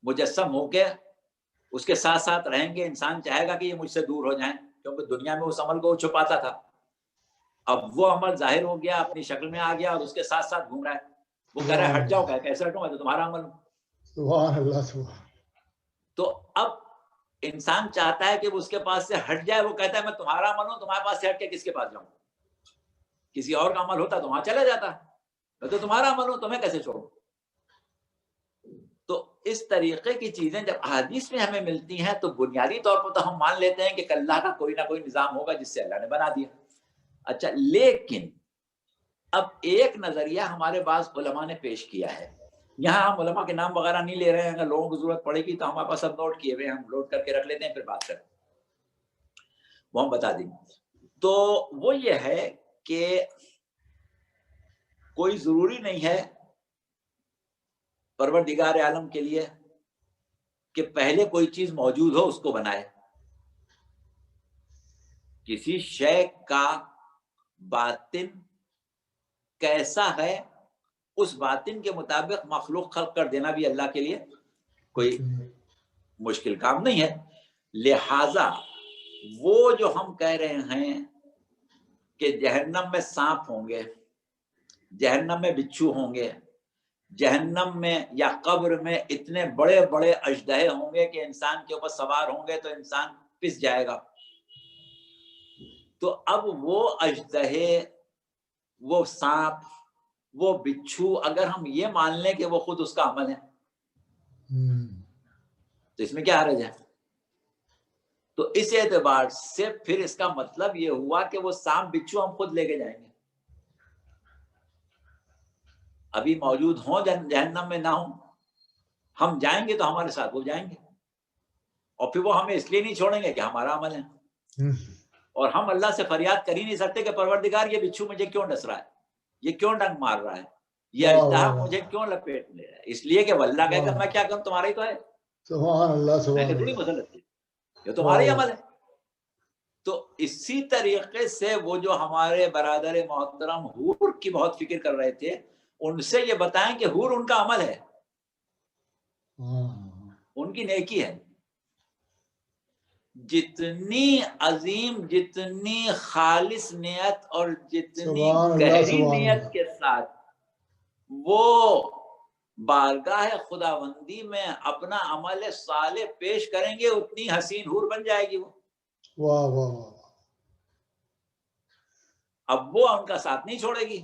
مجسم ہو کے اس کے ساتھ ساتھ رہیں گے. انسان چاہے گا کہ یہ مجھ سے دور ہو جائیں، کیونکہ دنیا میں اس عمل کو وہ چھپاتا تھا، اب وہ عمل ظاہر ہو گیا، اپنی شکل میں آ گیا اور اس کے ساتھ ساتھ گھوم رہا ہے. وہ کہہ رہا ہے ہٹ جاؤ، کیسے ہٹوں، میں تو تمہارا عمل ہوں. سبحان اللہ، سبحان. تو اب انسان چاہتا ہے کہ وہ اس کے پاس سے ہٹ جائے. وہ کہتا ہے میں تمہارا عمل ہوں، تمہارے پاس سے ہٹ کے کس کے پاس جاؤں؟ کسی اور کا عمل ہوتا تو وہاں چلا جاتا. میں تو تمہارا عمل ہوں، تمہیں کیسے چھوڑوں؟ تو اس طریقے کی چیزیں جب احادیث میں ہمیں ملتی ہیں تو بنیادی طور پر تو ہم مان لیتے ہیں کہ اللہ کا کوئی نہ کوئی نظام ہوگا جس سے اللہ نے بنا دیا. اچھا، لیکن اب ایک نظریہ ہمارے بعض علماء نے پیش کیا ہے. یہاں ہم علماء کے نام وغیرہ نہیں لے رہے ہیں، اگر لوگوں کو ضرورت پڑے گی تو ہمارے پاس سب نوٹ کیے ہوئے، ہم لوٹ کر کے رکھ لیتے ہیں، پھر بات کریں، وہ ہم بتا دیں گے. تو وہ یہ ہے کہ کوئی ضروری نہیں ہے پروردگار عالم کے لیے کہ پہلے کوئی چیز موجود ہو اس کو بنائے. کسی شے کا باطن کیسا ہے اس باطن کے مطابق مخلوق خلق کر دینا بھی اللہ کے لیے کوئی مشکل کام نہیں ہے. لہذا وہ جو ہم کہہ رہے ہیں کہ جہنم میں سانپ ہوں گے، جہنم میں بچھو ہوں گے، جہنم میں یا قبر میں اتنے بڑے بڑے اژدہے ہوں گے کہ انسان کے اوپر سوار ہوں گے تو انسان پس جائے گا. تو اب وہ اژدہے، وہ سانپ، وہ بچھو، اگر ہم یہ مان لیں کہ وہ خود اس کا عمل ہے تو اس میں کیا حرج ہے؟ تو اس اعتبار سے پھر اس کا مطلب یہ ہوا کہ وہ سانپ بچھو ہم خود لے کے جائیں گے، ابھی موجود ہوں جہنم میں نہ ہوں، ہم جائیں گے تو ہمارے ساتھ وہ جائیں گے، اور پھر وہ ہمیں اس لیے نہیں چھوڑیں گے کہ ہمارا عمل ہے. اور ہم اللہ سے فریاد کر ہی نہیں سکتے کہ پروردگار یہ بچھو مجھے کیوں ڈس رہا ہے، یہ کیوں ڈنگ مار رہا ہے، یہ اژدہا مجھے کیوں لپیٹ لے رہا ہے، اس لیے کہ اللہ کہے کہ میں کیا کروں، تمہارا ہی تو ہے. سبحان اللہ، میں سبحان نے تھوڑی اللہ. مسلط کی، یہ تمہارا ہی عمل ہے. تو اسی طریقے سے وہ جو ہمارے برادر محترم حور کی بہت فکر کر رہے تھے، ان سے یہ بتائیں کہ حور ان کا عمل ہے، ان کی نیکی ہے. جتنی عظیم، جتنی خالص نیت اور جتنی گہری نیت کے ساتھ وہ بارگاہ خداوندی میں اپنا عمل صالح پیش کریں گے، اتنی حسین حور بن جائے گی وہ. واہ واہ واہ. اب وہ ان کا ساتھ نہیں چھوڑے گی،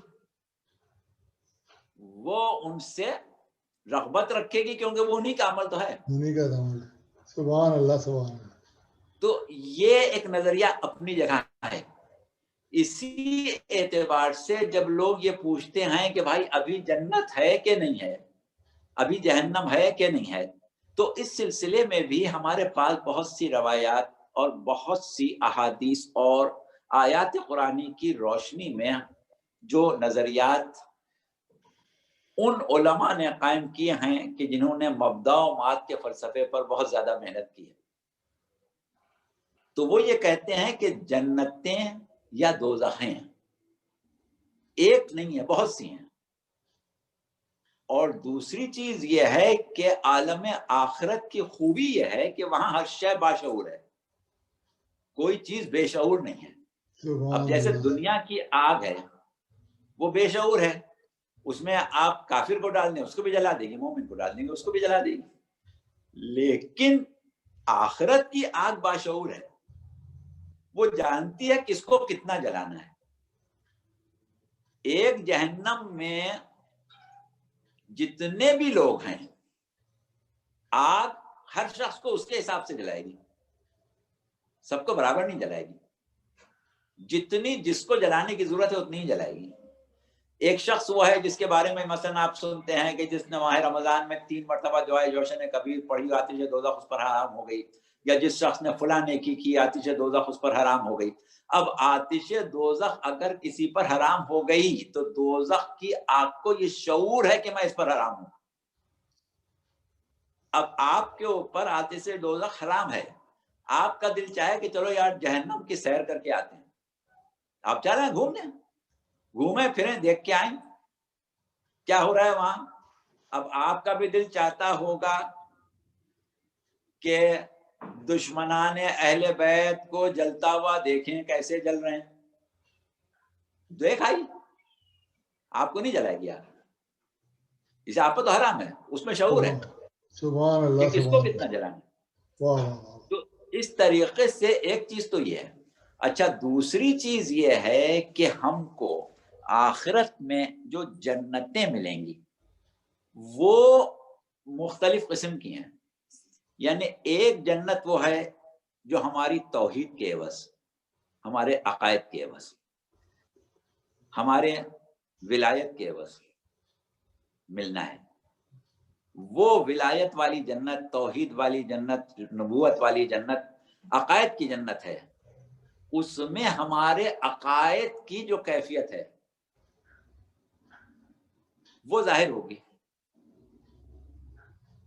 وہ ان سے رغبت رکھے گی، کیونکہ وہ انہی کا عمل تو ہے. انہی کا عمل ہے. سبحان اللہ سبحان اللہ. تو یہ ایک نظریہ اپنی جگہ ہے. اسی اعتبار سے جب لوگ یہ پوچھتے ہیں کہ بھائی ابھی جنت ہے کہ نہیں ہے، ابھی جہنم ہے کہ نہیں ہے، تو اس سلسلے میں بھی ہمارے پاس بہت سی روایات اور بہت سی احادیث اور آیات قرآنی کی روشنی میں جو نظریات ان علماء نے قائم کیے ہیں کہ جنہوں نے مبدا و ماد کے فلسفے پر بہت زیادہ محنت کی ہے، تو وہ یہ کہتے ہیں کہ جنتیں یا دوزخیں ایک نہیں ہے، بہت سی ہیں. اور دوسری چیز یہ ہے کہ عالم آخرت کی خوبی یہ ہے کہ وہاں ہر شے باشعور ہے، کوئی چیز بے شعور نہیں ہے. اب جیسے دنیا کی آگ ہے وہ بے شعور ہے، اس میں آپ کافر کو ڈال دیں اس کو بھی جلا دے گی، مومن کو ڈال دیں گے اس کو بھی جلا دے گی. لیکن آخرت کی آگ باشعور ہے، وہ جانتی ہے کس کو کتنا جلانا ہے. ایک جہنم میں جتنے بھی لوگ ہیں آگ ہر شخص کو اس کے حساب سے جلائے گی، سب کو برابر نہیں جلائے گی. جتنی جس کو جلانے کی ضرورت ہے اتنی ہی جلائے گی. ایک شخص وہ ہے جس کے بارے میں مثلا آپ سنتے ہیں کہ جس نے ماہ رمضان میں 3 مرتبہ دعائے جوشن کبیر پڑھی آتش دوزخ اس پر حرام ہو گئی، یا جس شخص نے فلاں نیکی کی آتش دوزخ اس پر حرام ہو گئی. اب آتش دوزخ اگر کسی پر حرام ہو گئی تو دوزخ کی آگ کو یہ شعور ہے کہ میں اس پر حرام ہوں. اب آپ کے اوپر آتش دوزخ حرام ہے، آپ کا دل چاہے کہ چلو یار جہنم کی سیر کر کے آتے ہیں، آپ چاہ رہے ہیں گھومنے، گھومیں پھریں دیکھ کے آئیں کیا ہو رہا ہے وہاں. اب آپ کا بھی دل چاہتا ہوگا کہ دشمنان اہل بیت کو جلتا ہوا دیکھیں کیسے جل رہے ہیں. دیکھ آئی، آپ کو نہیں جلائے گی آپ، اسے آپ کو تو حرام ہے، اس میں شعور ہے سبحان اللہ کہ کس کو کتنا جلانا. تو اس طریقے سے ایک چیز تو یہ ہے. اچھا دوسری چیز یہ ہے کہ ہم کو آخرت میں جو جنتیں ملیں گی وہ مختلف قسم کی ہیں. یعنی ایک جنت وہ ہے جو ہماری توحید کے عوض، ہمارے عقائد کے عوض، ہمارے ولایت کے عوض ملنا ہے. وہ ولایت والی جنت، توحید والی جنت، نبوت والی جنت، عقائد کی جنت ہے. اس میں ہمارے عقائد کی جو کیفیت ہے وہ ظاہر ہوگی.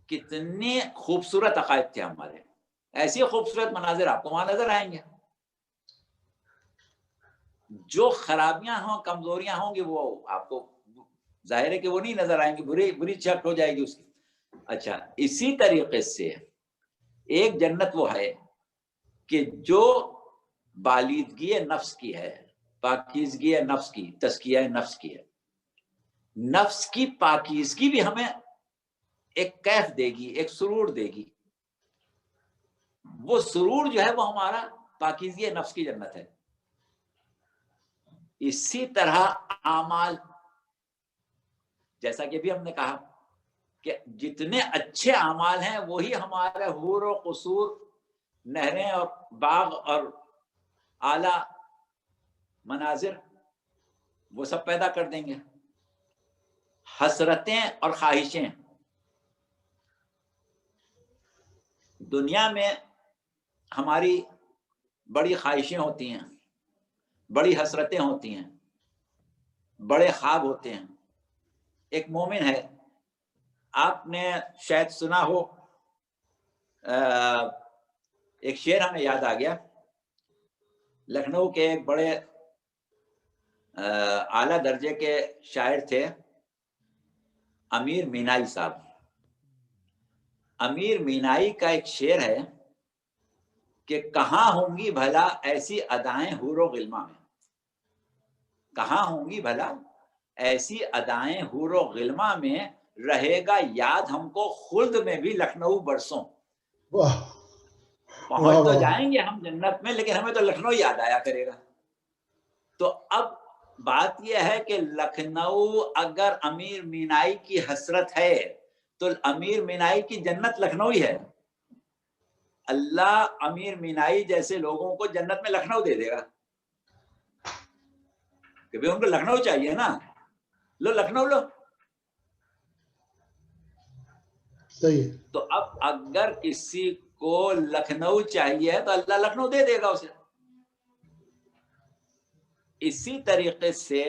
کتنے خوبصورت عقائد تھے ہمارے، ایسی خوبصورت مناظر آپ کو وہاں نظر آئیں گے. جو خرابیاں ہوں، کمزوریاں ہوں گی وہ آپ کو ظاہر ہے کہ وہ نہیں نظر آئیں گی، بری چٹ ہو جائے گی اس کی. اچھا اسی طریقے سے ایک جنت وہ ہے کہ جو بالیدگی نفس کی ہے، پاکیزگی نفس کی، تزکیہ نفس کی ہے. نفس کی پاکیزگی بھی ہمیں ایک کیف دے گی، ایک سرور دے گی. وہ سرور جو ہے وہ ہمارا پاکیزگی نفس کی جنت ہے. اسی طرح اعمال، جیسا کہ بھی ہم نے کہا کہ جتنے اچھے اعمال ہیں وہی ہمارے حور و قصور، نہریں اور باغ اور اعلی مناظر وہ سب پیدا کر دیں گے. حسرتیں اور خواہشیں، دنیا میں ہماری بڑی خواہشیں ہوتی ہیں، بڑی حسرتیں ہوتی ہیں، بڑے خواب ہوتے ہیں. ایک مومن ہے، آپ نے شاید سنا ہو، ایک شعر ہمیں یاد آ گیا لکھنؤ کے ایک بڑے اعلیٰ درجے کے شاعر تھے امیر مینائی صاحب. امیر مینائی کا ایک شعر ہے کہ کہاں ہوں گی بھلا ایسی ادائیں حور و غلما میں، کہاں ہوں گی بھلا ایسی ادائیں حور و غلما میں، رہے گا یاد ہم کو خلد میں بھی لکھنؤ برسوں. پہنچ تو جائیں گے ہم جنت میں، لیکن ہمیں تو لکھنؤ یاد آیا کرے گا. تو اب بات یہ ہے کہ لکھنؤ اگر امیر مینائی کی حسرت ہے تو امیر مینائی کی جنت لکھنؤ ہی ہے. اللہ امیر مینائی جیسے لوگوں کو جنت میں لکھنؤ دے دے گا کہ ان کو لکھنؤ چاہیے نا، لو لکھنؤ لو. صحیح. تو اب اگر کسی کو لکھنؤ چاہیے تو اللہ لکھنؤ دے دے گا اسے. اسی طریقے سے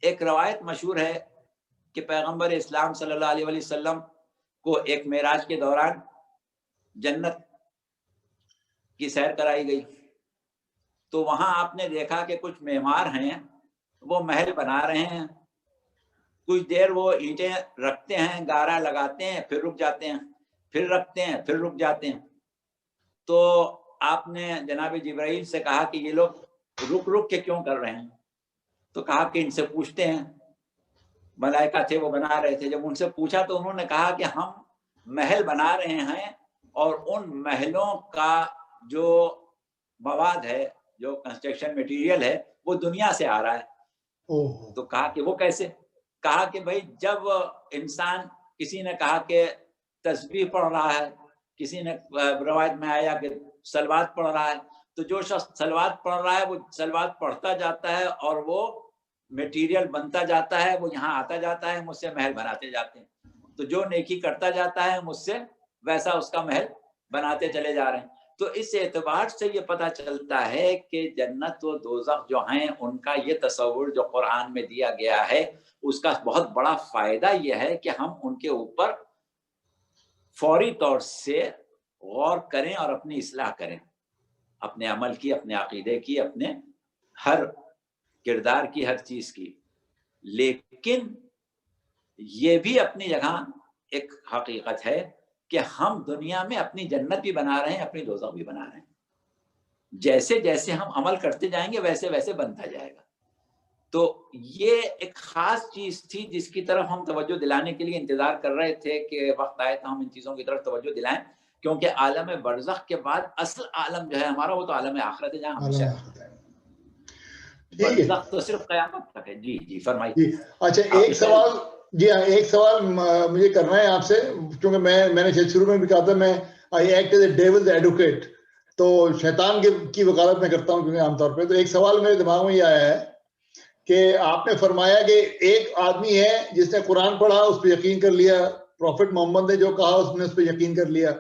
ایک روایت مشہور ہے کہ پیغمبر اسلام صلی اللہ علیہ وسلم کو ایک معراج کے دوران جنت کی سیر کرائی گئی. تو وہاں آپ نے دیکھا کہ کچھ معمار ہیں وہ محل بنا رہے ہیں، کچھ دیر وہ اینٹیں رکھتے ہیں، گارا لگاتے ہیں، پھر رک جاتے ہیں، پھر رکھتے ہیں، پھر رک جاتے ہیں. تو آپ نے جناب جبرائیل سے کہا کہ یہ لوگ رک رک کے کیوں کر رہے ہیں؟ تو کہا کہ ان سے پوچھتے ہیں. ملائکہ تھے وہ بنا رہے تھے. جب ان سے پوچھا تو انہوں نے کہا کہ ہم محل بنا رہے ہیں اور ان محلوں کا جو مواد ہے، جو کنسٹرکشن مٹیریل ہے، وہ دنیا سے آ رہا ہے. تو کہا کہ وہ کیسے؟ کہا کہ بھائی جب انسان، کسی نے کہا کہ تسبیح پڑھ رہا ہے، کسی نے روایت میں آیا کہ صلوات پڑھ رہا ہے، تو جو شخص صلوات پڑھ رہا ہے وہ صلوات پڑھتا جاتا ہے اور وہ میٹیریل بنتا جاتا ہے، وہ یہاں آتا جاتا ہے، مجھ سے محل بناتے جاتے ہیں. تو جو نیکی کرتا جاتا ہے مجھ سے ویسا اس کا محل بناتے چلے جا رہے ہیں. تو اس اعتبار سے یہ پتہ چلتا ہے کہ جنت و دوزخ جو ہیں ان کا یہ تصور جو قرآن میں دیا گیا ہے، اس کا بہت بڑا فائدہ یہ ہے کہ ہم ان کے اوپر فوری طور سے غور کریں اور اپنی اصلاح کریں، اپنے عمل کی، اپنے عقیدے کی، اپنے ہر کردار کی، ہر چیز کی. لیکن یہ بھی اپنی جگہ ایک حقیقت ہے کہ ہم دنیا میں اپنی جنت بھی بنا رہے ہیں، اپنی دوزخ بھی بنا رہے ہیں. جیسے جیسے ہم عمل کرتے جائیں گے ویسے ویسے بنتا جائے گا. تو یہ ایک خاص چیز تھی جس کی طرف ہم توجہ دلانے کے لیے انتظار کر رہے تھے کہ وقت آئے تو ہم ان چیزوں کی طرف توجہ دلائیں، کیونکہ عالم برزخ کے بعد اصل عالم جو ہے ہمارا وہ تو عالم آخرت ہے جہاں ہمیشہ ہے. برزخ تو صرف قیامت تک ہے. جی جی فرمائیے. اچھا ایک سوال، جی ہاں ایک سوال مجھے کرنا ہے آپ سے، کیونکہ میں نے شروع میں بھی کہا تھا میں آئی act as a devil's advocate, تو شیطان کی وکالت میں کرتا ہوں کیونکہ عام طور پہ. تو ایک سوال میرے دماغ میں یہ آیا ہے کہ آپ نے فرمایا کہ ایک آدمی ہے جس نے قرآن پڑھا، اس پہ یقین کر لیا، پروفٹ محمد نے جو کہا اس نے اس پہ یقین کر لیا،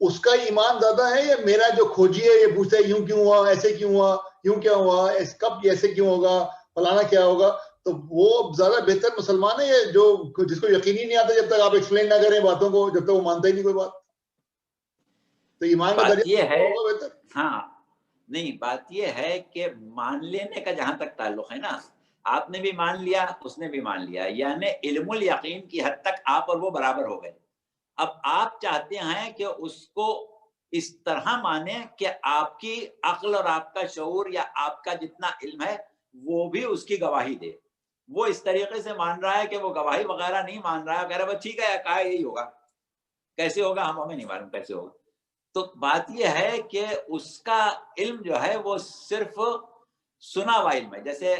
اس کا ایمان زیادہ ہے یا میرا جو کھوجی ہے یہ پوچھتا ہے یوں کیوں ہوا، ایسے کیوں ہوا، یوں کیا ہوا، کب ایسے کیوں ہوگا، فلانا کیا ہوگا؟ تو وہ زیادہ بہتر مسلمان ہے یا جو جس کو یقین ہی نہیں آتا جب تک آپ ایکسپلین نہ کریں باتوں کو، جب تک وہ مانتا ہی نہیں کوئی بات؟ تو ایمان کا بات یہ ہے، بہتر. ہاں نہیں، بات یہ ہے کہ مان لینے کا جہاں تک تعلق ہے نا، آپ نے بھی مان لیا، اس نے بھی مان لیا، یعنی علم الیقین کی حد تک آپ اور وہ برابر ہو گئے. اب آپ چاہتے ہیں کہ اس کو اس طرح مانیں کہ آپ کی عقل اور آپ کا شعور یا آپ کا جتنا علم ہے وہ بھی اس کی گواہی دے. وہ اس طریقے سے مان رہا ہے کہ وہ گواہی وغیرہ نہیں مان رہا ہے، کہہ رہا ہے ٹھیک ہے کہا یہی ہوگا، کیسے ہوگا ہمیں نہیں معلوم کیسے ہوگا. تو بات یہ ہے کہ اس کا علم جو ہے وہ صرف سنا ہوا علم ہے. جیسے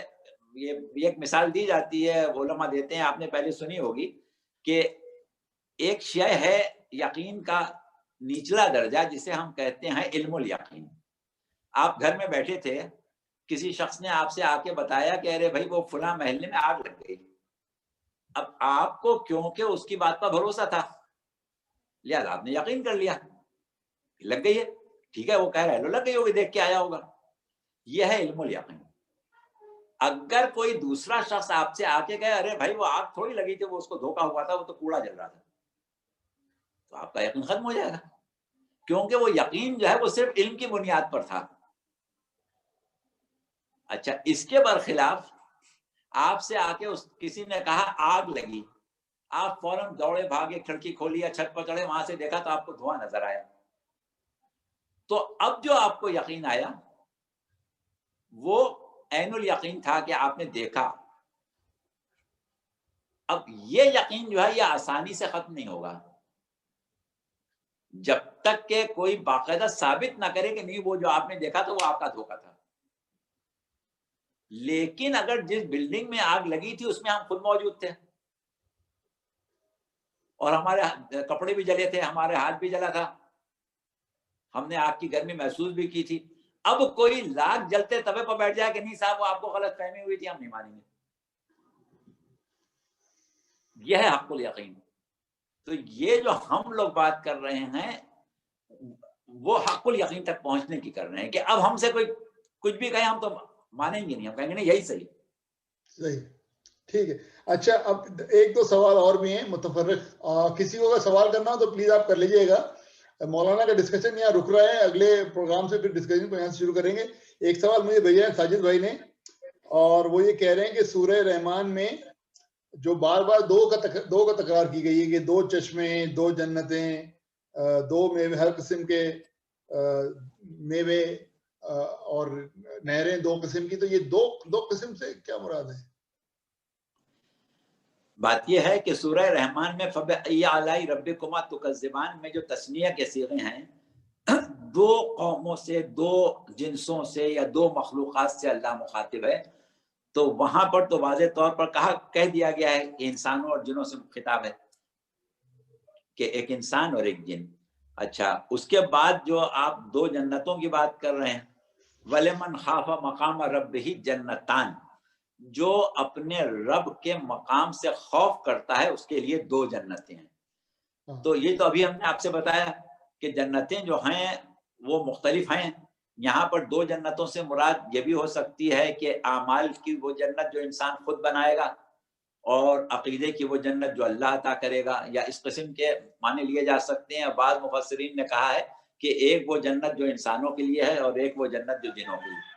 یہ ایک مثال دی جاتی ہے، علماء دیتے ہیں، آپ نے پہلے سنی ہوگی کہ ایک شے ہے یقین کا نچلا درجہ جسے ہم کہتے ہیں علم الیقین. آپ گھر میں بیٹھے تھے، کسی شخص نے آپ سے آ کے بتایا کہ ارے بھائی وہ فلاں محلے میں آگ لگ گئی. اب آپ کو کیونکہ اس کی بات پر بھروسہ تھا لہٰذا آپ نے یقین کر لیا لگ گئی ہے، ٹھیک ہے وہ کہہ رہا ہے لو لگ گئی ہوگی، دیکھ کے آیا ہوگا. یہ ہے علم الیقین. اگر کوئی دوسرا شخص آپ سے آ کے کہے ارے بھائی وہ آگ تھوڑی لگی تھی، وہ اس کو دھوکا ہوا تھا، وہ تو کوڑا جل رہا تھا، تو آپ کا یقین ختم ہو جائے گا، کیونکہ وہ یقین جو ہے وہ صرف علم کی بنیاد پر تھا. اچھا اس کے برخلاف آپ سے آ کے کسی نے کہا آگ لگی، آپ فوراً دوڑے بھاگے، کھڑکی کھولی یا چھت پر چڑھے، وہاں سے دیکھا تو آپ کو دھواں نظر آیا. تو اب جو آپ کو یقین آیا وہ عین الیقین تھا کہ آپ نے دیکھا. اب یہ یقین جو ہے یہ آسانی سے ختم نہیں ہوگا جب تک کہ کوئی باقاعدہ ثابت نہ کرے کہ نہیں وہ جو آپ نے دیکھا تھا وہ آپ کا دھوکہ تھا. لیکن اگر جس بلڈنگ میں آگ لگی تھی اس میں ہم خود موجود تھے اور ہمارے کپڑے بھی جلے تھے، ہمارے ہاتھ بھی جلا تھا، ہم نے آگ کی گرمی محسوس بھی کی تھی. اب کوئی لاکھ جلتے توے پر بیٹھ جائے کہ نہیں صاحب وہ آپ کو غلط فہمی ہوئی تھی، ہم نہیں مانیں گے. یہ ہے حق الیقین. تو یہ جو ہم لوگ بات کر رہے ہیں وہ حق الیقین تک پہنچنے کی کر رہے ہیں کہ اب ہم سے کوئی کچھ بھی کہے ہم تو مانیں گے نہیں، ہم کہیں گے نہیں یہی صحیح. صحیح، ٹھیک ہے. اچھا اب ایک دو سوال اور بھی ہیں متفرق، کسی کو اگر سوال کرنا ہو تو پلیز آپ کر لیجئے گا. مولانا کا ڈسکشن یہاں رک رہا ہے، اگلے پروگرام سے پھر ڈسکشن کو یہاں سے شروع کریں گے. ایک سوال مجھے بھیجا ہے ساجد بھائی نے، اور وہ یہ کہہ رہے ہیں کہ سورہ رحمان میں جو بار بار دو کا تکرار کی گئی ہے کہ دو چشمے، دو جنتیں، دو میوے، ہر قسم کے میوے اور نہریں دو قسم کی، تو یہ دو قسم سے کیا مراد ہے؟ بات یہ ہے کہ سورہ رحمان میں فَبِأَيِّ آلَاءِ رَبِّكُمَا تُكَذِّبَانِ میں جو تثنیہ کے صیغے ہیں، دو قوموں سے، دو جنسوں سے یا دو مخلوقات سے اللہ مخاطب ہے. تو وہاں پر تو واضح طور پر کہہ دیا گیا ہے کہ انسانوں اور جنوں سے خطاب ہے کہ ایک انسان اور ایک جن. اچھا اس کے بعد جو آپ دو جنتوں کی بات کر رہے ہیں، وَلِمَنْ خَافَ مَقَامَ رَبِّهِ جَنَّتَانِ، جو اپنے رب کے مقام سے خوف کرتا ہے اس کے لیے دو جنتیں ہیں. تو یہ تو ابھی ہم نے آپ سے بتایا کہ جنتیں جو ہیں وہ مختلف ہیں. یہاں پر دو جنتوں سے مراد یہ بھی ہو سکتی ہے کہ اعمال کی وہ جنت جو انسان خود بنائے گا اور عقیدے کی وہ جنت جو اللہ عطا کرے گا، یا اس قسم کے معنی لیے جا سکتے ہیں. بعض مفسرین نے کہا ہے کہ ایک وہ جنت جو انسانوں کے لیے ہے اور ایک وہ جنت جو جنوں کے لیے.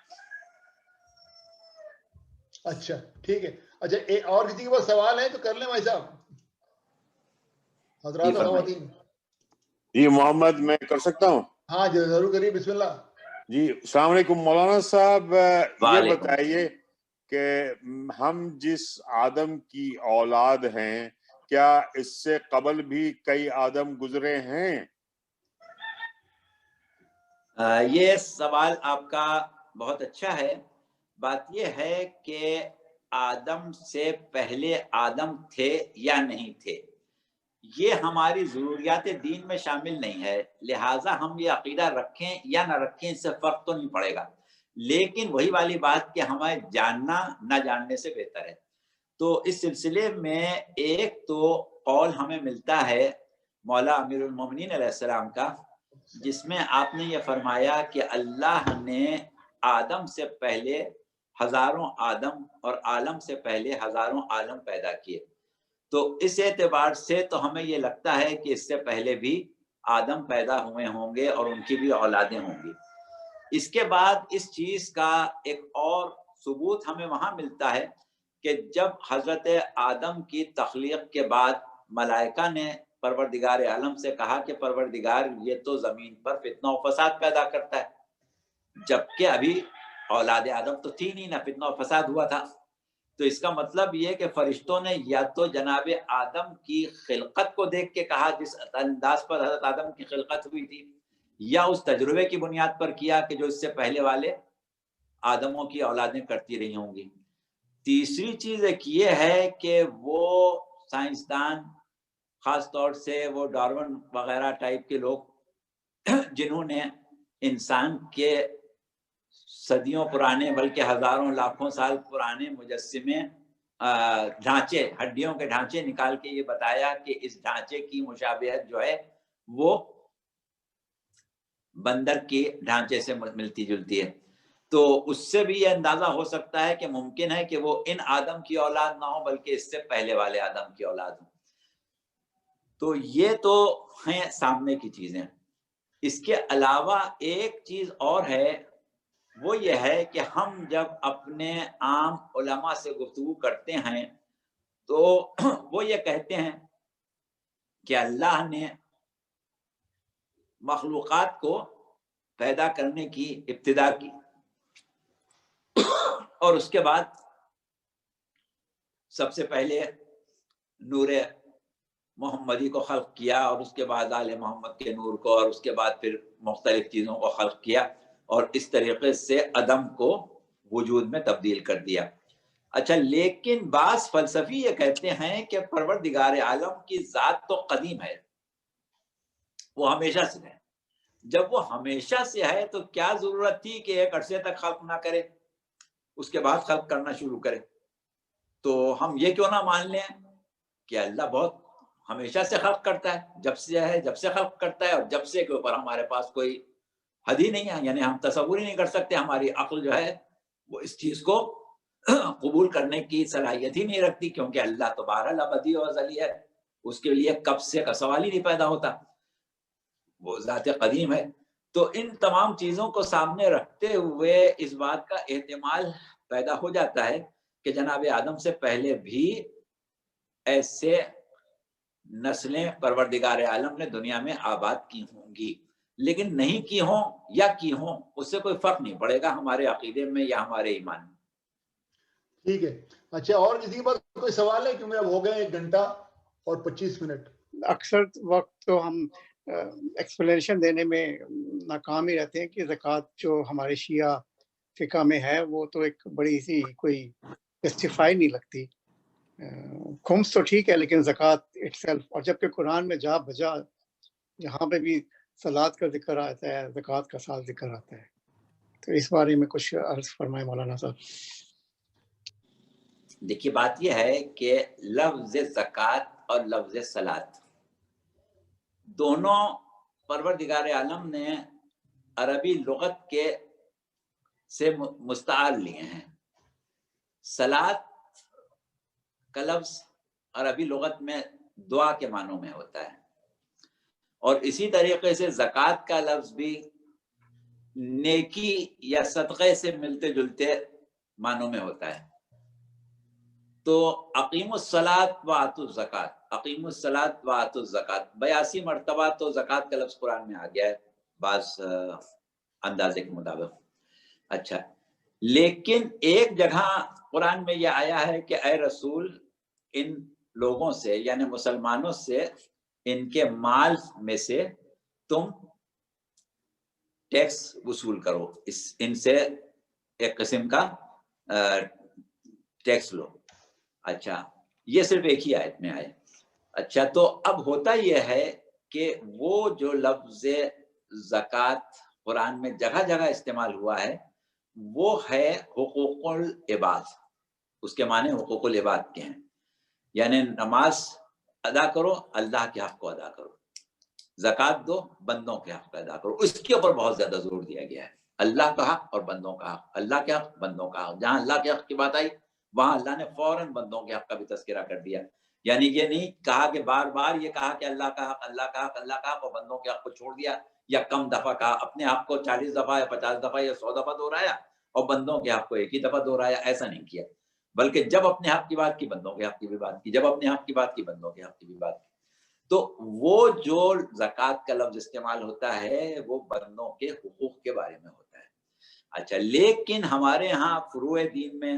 اچھا ٹھیک ہے. اچھا اور کسی کے پاس سوال ہے تو کر لیں بھائی صاحب، حضرات و خواتین. جی محمد میں کر سکتا ہوں؟ ہاں جی ضرور کریے، بسم اللہ. جی السلام علیکم مولانا صاحب، یہ بتائیے کہ ہم جس آدم کی اولاد ہیں کیا اس سے قبل بھی کئی آدم گزرے ہیں؟ یہ سوال آپ کا بہت اچھا ہے. بات یہ ہے کہ آدم سے پہلے آدم تھے یا نہیں تھے یہ ہماری ضروریات دین میں شامل نہیں ہے، لہٰذا ہم یہ عقیدہ رکھیں یا نہ رکھیں اس سے فرق تو نہیں پڑے گا. لیکن وہی والی بات کہ ہمیں جاننا نہ جاننے سے بہتر ہے. تو اس سلسلے میں ایک تو قول ہمیں ملتا ہے مولا امیر المومنین علیہ السلام کا، جس میں آپ نے یہ فرمایا کہ اللہ نے آدم سے پہلے ہزاروں آدم اور عالم سے پہلے ہزاروں عالم پیدا کیے. تو اس اعتبار سے تو ہمیں یہ لگتا ہے کہ اس سے پہلے بھی آدم پیدا ہوئے ہوں گے اور ان کی بھی اولادیں ہوں گی. اس کے بعد اس چیز کا ایک اور ثبوت ہمیں وہاں ملتا ہے کہ جب حضرت آدم کی تخلیق کے بعد ملائکہ نے پروردگار عالم سے کہا کہ پروردگار یہ تو زمین پر فتنہ و فساد پیدا کرتا ہے، جبکہ ابھی اولاد آدم تو تھی نہیں، نہ فتنہ و فساد ہوا تھا. تو اس کا مطلب یہ کہ فرشتوں نے یا تو جناب آدم کی خلقت کو دیکھ کے کہا جس انداز پر حضرت آدم کی خلقت ہوئی تھی، یا اس تجربے کی بنیاد پر کیا کہ جو اس سے پہلے والے آدموں کی اولادیں کرتی رہی ہوں گی. تیسری چیز ایک یہ ہے کہ وہ سائنسدان، خاص طور سے وہ ڈارون وغیرہ ٹائپ کے لوگ جنہوں نے انسان کے صدیوں پرانے بلکہ ہزاروں لاکھوں سال پرانے مجسمے ڈھانچے، ہڈیوں کے ڈھانچے نکال کے یہ بتایا کہ اس ڈھانچے کی مشابہت جو ہے وہ بندر کے ڈھانچے سے ملتی جلتی ہے. تو اس سے بھی یہ اندازہ ہو سکتا ہے کہ ممکن ہے کہ وہ ان آدم کی اولاد نہ ہو بلکہ اس سے پہلے والے آدم کی اولاد ہوں. تو یہ تو ہیں سامنے کی چیزیں. اس کے علاوہ ایک چیز اور ہے وہ یہ ہے کہ ہم جب اپنے عام علماء سے گفتگو کرتے ہیں تو وہ یہ کہتے ہیں کہ اللہ نے مخلوقات کو پیدا کرنے کی ابتدا کی اور اس کے بعد سب سے پہلے نور محمدی کو خلق کیا اور اس کے بعد آل محمد کے نور کو اور اس کے بعد پھر مختلف چیزوں کو خلق کیا اور اس طریقے سے عدم کو وجود میں تبدیل کر دیا. اچھا، لیکن بعض فلسفی یہ کہتے ہیں کہ پروردگار عالم کی ذات تو قدیم ہے، وہ ہمیشہ سے ہے. جب وہ ہمیشہ سے ہے تو کیا ضرورت تھی کہ ایک عرصے تک خلق نہ کرے، اس کے بعد خلق کرنا شروع کرے؟ تو ہم یہ کیوں نہ مان لیں کہ اللہ بہت ہمیشہ سے خلق کرتا ہے، جب سے ہے جب سے خلق کرتا ہے، اور جب سے کے اوپر ہمارے پاس کوئی حد ہی نہیں ہے، یعنی ہم تصور ہی نہیں کر سکتے. ہماری عقل جو ہے وہ اس چیز کو قبول کرنے کی صلاحیت ہی نہیں رکھتی، کیونکہ اللہ تو بہرحال ابدی و ازلی ہے، اس کے لیے کب سے کا سوال ہی نہیں پیدا ہوتا، وہ ذات قدیم ہے. تو ان تمام چیزوں کو سامنے رکھتے ہوئے اس بات کا احتمال پیدا ہو جاتا ہے کہ جناب آدم سے پہلے بھی ایسے نسلیں پروردگار عالم نے دنیا میں آباد کی ہوں گی، لیکن نہیں کی ہوں یا کی ہوں اس سے کوئی فرق نہیں پڑے گا ہمارے عقیدے میں یا ہمارے ایمان میں. ٹھیک ہے. اچھا، اور کسی کے پاس کوئی سوال ہے؟ کیونکہ اب ہو گئے 1 گھنٹہ اور 25 منٹ. اکثر وقت تو ہم ایکسپلینیشن دینے میں ناکام ہی رہتے ہیں کہ زکوٰۃ جو ہمارے شیعہ فقہ میں ہے وہ تو ایک بڑی سی کوئی جسٹیفائی نہیں لگتی. خمس تو ٹھیک ہے لیکن زکوٰۃ اٹ سیلف، اور جبکہ قرآن میں جا بجا یہاں پہ بھی صلات کا ذکر آتا ہے، زکوٰۃ کا ساتھ ذکر آتا ہے. تو اس بارے میں کچھ عرض فرمائے مولانا صاحب. دیکھیے بات یہ ہے کہ لفظ زکوٰۃ اور لفظ صلات دونوں پروردگار عالم نے عربی لغت کے سے مستعار لیے ہیں. صلات کا لفظ عربی لغت میں دعا کے معنوں میں ہوتا ہے، اور اسی طریقے سے زکوٰۃ کا لفظ بھی نیکی یا صدقے سے ملتے جلتے معنوں میں ہوتا ہے. تو اقیم الصلاۃ و آتوا الزکوٰۃ، اقیم الصلاۃ و آتوا الزکوٰۃ 82 مرتبہ تو زکوٰۃ کا لفظ قرآن میں آ گیا ہے بعض اندازے کے مطابق. اچھا، لیکن ایک جگہ قرآن میں یہ آیا ہے کہ اے رسول ان لوگوں سے یعنی مسلمانوں سے ان کے مال میں سے تم ٹیکس وصول کرو، ان سے ایک قسم کا ٹیکس لو. اچھا، یہ صرف ایک ہی آیت میں آئے. اچھا، تو اب ہوتا یہ ہے کہ وہ جو لفظ زکوٰۃ قرآن میں جگہ جگہ استعمال ہوا ہے وہ ہے حقوق العباد. اس کے معنی حقوق العباد کے ہیں، یعنی نماز ادا کرو اللہ کے حق کو ادا کرو، زکوٰۃ دو بندوں کے حق کو ادا کرو. اس کے اوپر بہت زیادہ زور دیا گیا ہے، اللہ کا حق اور بندوں کا حق، اللہ کے حق بندوں کا حق. جہاں اللہ کے حق کی بات آئی وہاں اللہ نے فوراً بندوں کے حق کا بھی تذکرہ کر دیا. یعنی یہ نہیں کہا کہ بار بار یہ کہا کہ اللہ کا حق اللہ کا حق اللہ کا حق اور بندوں کے حق کو چھوڑ دیا، یا کم دفعہ کہا اپنے حق کو 40 دفعہ یا 50 دفعہ یا 100 دفعہ دہرایا اور بندوں کے حق کو ایک ہی دفعہ دہرایا. ایسا نہیں کیا، بلکہ جب اپنے حق کی بات کی بندوں کے حق کی بھی بات کی، جب اپنے حق کی بات کی بندوں کے حق کی بھی بات کی. تو وہ جو زکوٰۃ کا لفظ استعمال ہوتا ہے وہ بندوں کے حقوق کے بارے میں ہوتا ہے. اچھا، لیکن ہمارے ہاں فروع دین میں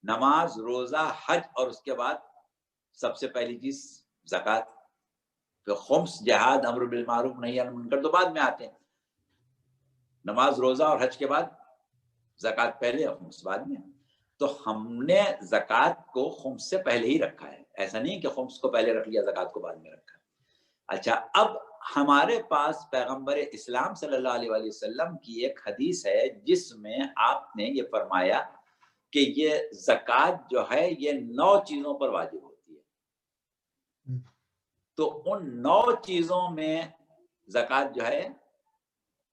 نماز، روزہ، حج اور اس کے بعد سب سے پہلی چیز زکوٰۃ، پھر خمس، جہاد، امر بالمعروف نہی عن المنکر تو بعد میں آتے ہیں. نماز، روزہ اور حج کے بعد زکوٰۃ پہلے اور خمس بعد میں. تو ہم نے زکوٰۃ کو خمس سے پہلے ہی رکھا ہے، ایسا نہیں کہ خمس کو پہلے رکھ لیا زکوٰۃ کو بعد میں رکھا. اچھا، اب ہمارے پاس پیغمبر اسلام صلی اللہ علیہ وآلہ وسلم کی ایک حدیث ہے جس میں آپ نے یہ فرمایا کہ یہ زکوٰۃ جو ہے یہ 9 چیزوں پر واجب ہوتی ہے. تو ان 9 چیزوں میں زکوٰۃ جو ہے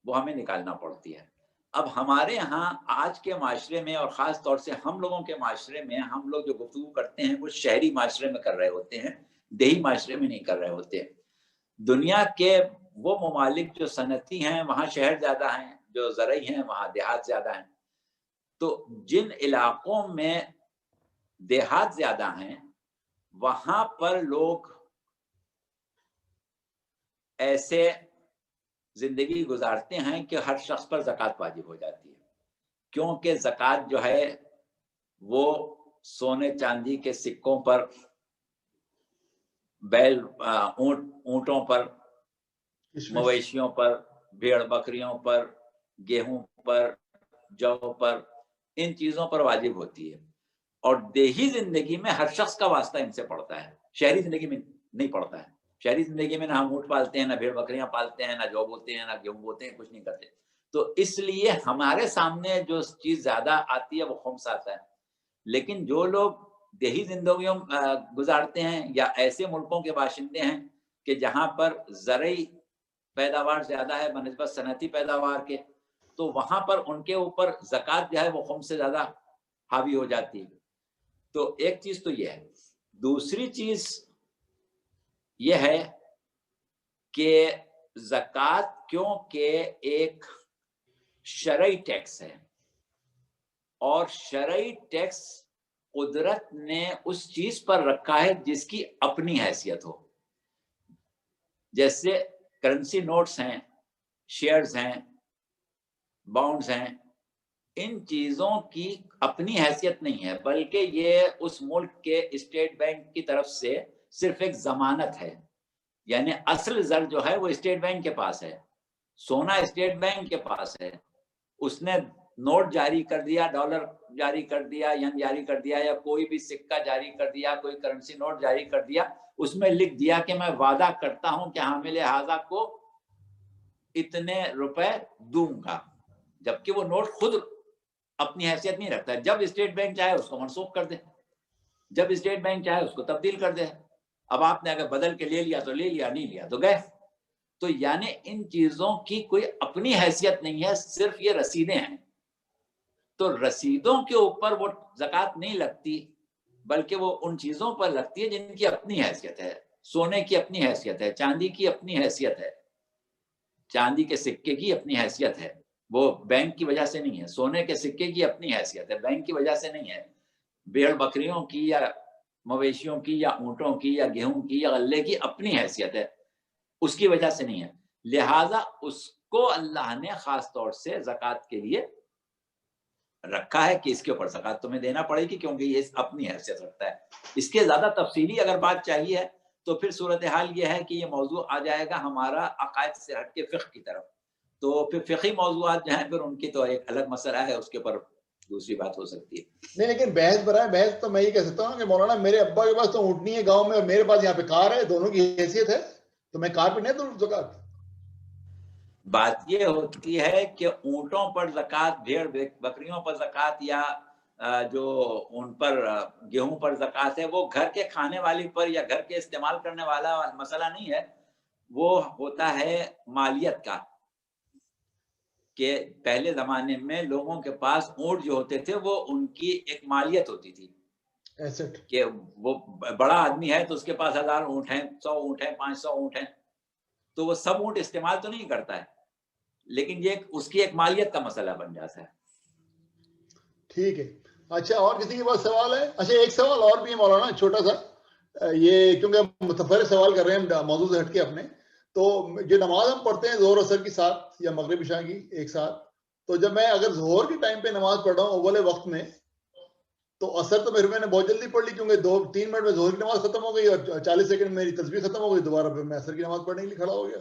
وہ ہمیں نکالنا پڑتی ہے. اب ہمارے ہاں آج کے معاشرے میں اور خاص طور سے ہم لوگوں کے معاشرے میں ہم لوگ جو گفتگو کرتے ہیں وہ شہری معاشرے میں کر رہے ہوتے ہیں، دیہی معاشرے میں نہیں کر رہے ہوتے. دنیا کے وہ ممالک جو صنعتی ہیں وہاں شہر زیادہ ہیں، جو زرعی ہیں وہاں دیہات زیادہ ہیں. تو جن علاقوں میں دیہات زیادہ ہیں وہاں پر لوگ ایسے زندگی گزارتے ہیں کہ ہر شخص پر زکوٰۃ واجب ہو جاتی ہے، کیونکہ زکوٰۃ جو ہے وہ سونے چاندی کے سکوں پر، بیل اونٹوں پر، مویشیوں پر، بھیڑ بکریوں پر، گیہوں پر، جو پر، ان چیزوں پر واجب ہوتی ہے. اور دیہی زندگی میں ہر شخص کا واسطہ ان سے پڑتا ہے، شہری زندگی میں نہیں پڑتا ہے. شہری زندگی میں نہ ہم اونٹ پالتے ہیں، نہ بھیڑ بکریاں پالتے ہیں، نہ جو بوتے ہیں، نہ گیہوں بوتے ہیں، کچھ نہیں کرتے. تو اس لیے ہمارے سامنے جو چیز زیادہ آتی ہے وہ خمس آتا ہے. لیکن جو لوگ دیہی زندگیوں گزارتے ہیں یا ایسے ملکوں کے باشندے ہیں کہ جہاں پر زرعی پیداوار زیادہ ہے بنسبت صنعتی پیداوار کے، تو وہاں پر ان کے اوپر زکوٰۃ جو ہے وہ خمس سے زیادہ حاوی ہو جاتی ہے. تو ایک چیز تو یہ ہے. دوسری چیز یہ ہے کہ زکوٰۃ کیونکہ ایک شرعی ٹیکس ہے، اور شرعی ٹیکس قدرت نے اس چیز پر رکھا ہے جس کی اپنی حیثیت ہو. جیسے کرنسی نوٹس ہیں، شیئرز ہیں، بانڈز ہیں، ان چیزوں کی اپنی حیثیت نہیں ہے، بلکہ یہ اس ملک کے اسٹیٹ بینک کی طرف سے صرف ایک ضمانت ہے. یعنی اصل زر جو ہے وہ اسٹیٹ بینک کے پاس ہے، سونا اسٹیٹ بینک کے پاس ہے. اس نے نوٹ جاری کر دیا، ڈالر جاری کر دیا، ین جاری کر دیا، یا کوئی بھی سکہ جاری کر دیا، کوئی کرنسی نوٹ جاری کر دیا، اس میں لکھ دیا کہ میں وعدہ کرتا ہوں کہ حامل حاضہ کو اتنے روپے دوں گا، جبکہ وہ نوٹ خود اپنی حیثیت نہیں رکھتا ہے. جب اسٹیٹ بینک چاہے اس کو منسوخ کر دے، جب اسٹیٹ بینک چاہے اس کو تبدیل کر دے. اب آپ نے اگر بدل کے لے لیا تو لے لیا، نہیں لیا تو گئے. تو یعنی ان چیزوں کی کوئی اپنی حیثیت نہیں ہے، صرف یہ رسیدیں ہیں. تو رسیدوں کے اوپر وہ زکوٰۃ نہیں لگتی، بلکہ وہ ان چیزوں پر لگتی ہے جن کی اپنی حیثیت ہے. سونے کی اپنی حیثیت ہے، چاندی کی اپنی حیثیت ہے، چاندی کے سکے کی اپنی حیثیت ہے، وہ بینک کی وجہ سے نہیں ہے. سونے کے سکے کی اپنی حیثیت ہے، بینک کی وجہ سے نہیں ہے. بھیڑ بکریوں کی یا مویشیوں کی یا اونٹوں کی یا گیہوں کی یا غلے کی اپنی حیثیت ہے، اس کی وجہ سے نہیں ہے. لہذا اس کو اللہ نے خاص طور سے زکوٰۃ کے لیے رکھا ہے کہ اس کے اوپر زکوٰۃ تمہیں دینا پڑے گی، کیونکہ یہ اپنی حیثیت رکھتا ہے. اس کے زیادہ تفصیلی اگر بات چاہیے تو پھر صورتحال یہ ہے کہ یہ موضوع آ جائے گا ہمارا عقائد سے ہٹ کے فقہ کی طرف. تو پھر فقہی موضوعات جو ہیں پھر ان کی تو ایک الگ مسئلہ ہے، اس کے اوپر دوسری بات ہو سکتی ہے. نہیں، لیکن بحث برائے بحث تو میں یہ کہہ سکتا ہوں کہ مولانا میرے ابا کے پاس تو اونٹنی ہے گاؤں میں، اور میرے پاس یہاں پہ کار ہے، دونوں کی حیثیت ہے، تو میں کار پہ نہیں دوں زکوٰۃ. بات یہ ہوتی ہے کہ اونٹوں پر زکوٰۃ، بھیڑ بکریوں پر زکوٰۃ، یا جو ان پر گیہوں پر زکوٰۃ ہے، وہ گھر کے کھانے والی پر یا گھر کے استعمال کرنے والا مسئلہ نہیں ہے. وہ ہوتا ہے مالیت کا، کہ پہلے زمانے میں لوگوں کے پاس اونٹ جو ہوتے تھے وہ ان کی ایک مالیت ہوتی تھی، کہ وہ بڑا آدمی ہے تو اس کے پاس 1000 اونٹ ہیں، 100 اونٹ ہیں، 500 اونٹ ہیں، تو وہ سب اونٹ استعمال تو نہیں کرتا ہے، لیکن یہ اس کی ایک مالیت کا مسئلہ بن جاتا ہے. ٹھیک ہے. اچھا، اور کسی کے پاس سوال ہے؟ اچھا، ایک سوال اور بھی ہے مولانا، چھوٹا سا. یہ کیونکہ ہم متفرق سوال کر رہے ہیں موضوع سے ہٹ کے اپنے، تو جو نماز ہم پڑھتے ہیں ظہر اثر کی ساتھ یا مغرب عشاء کی ایک ساتھ، تو جب میں اگر ظہر کے ٹائم پہ نماز پڑھ رہا ہوں اول وقت میں، تو اثر تو میں نے بہت جلدی پڑھ لی، کیونکہ 2-3 منٹ میں ظہر کی نماز ختم ہو گئی اور 40 سیکنڈ میری تسبیح ختم ہو گئی، دوبارہ پھر میں اثر کی نماز پڑھنے کے لیے کھڑا ہو گیا.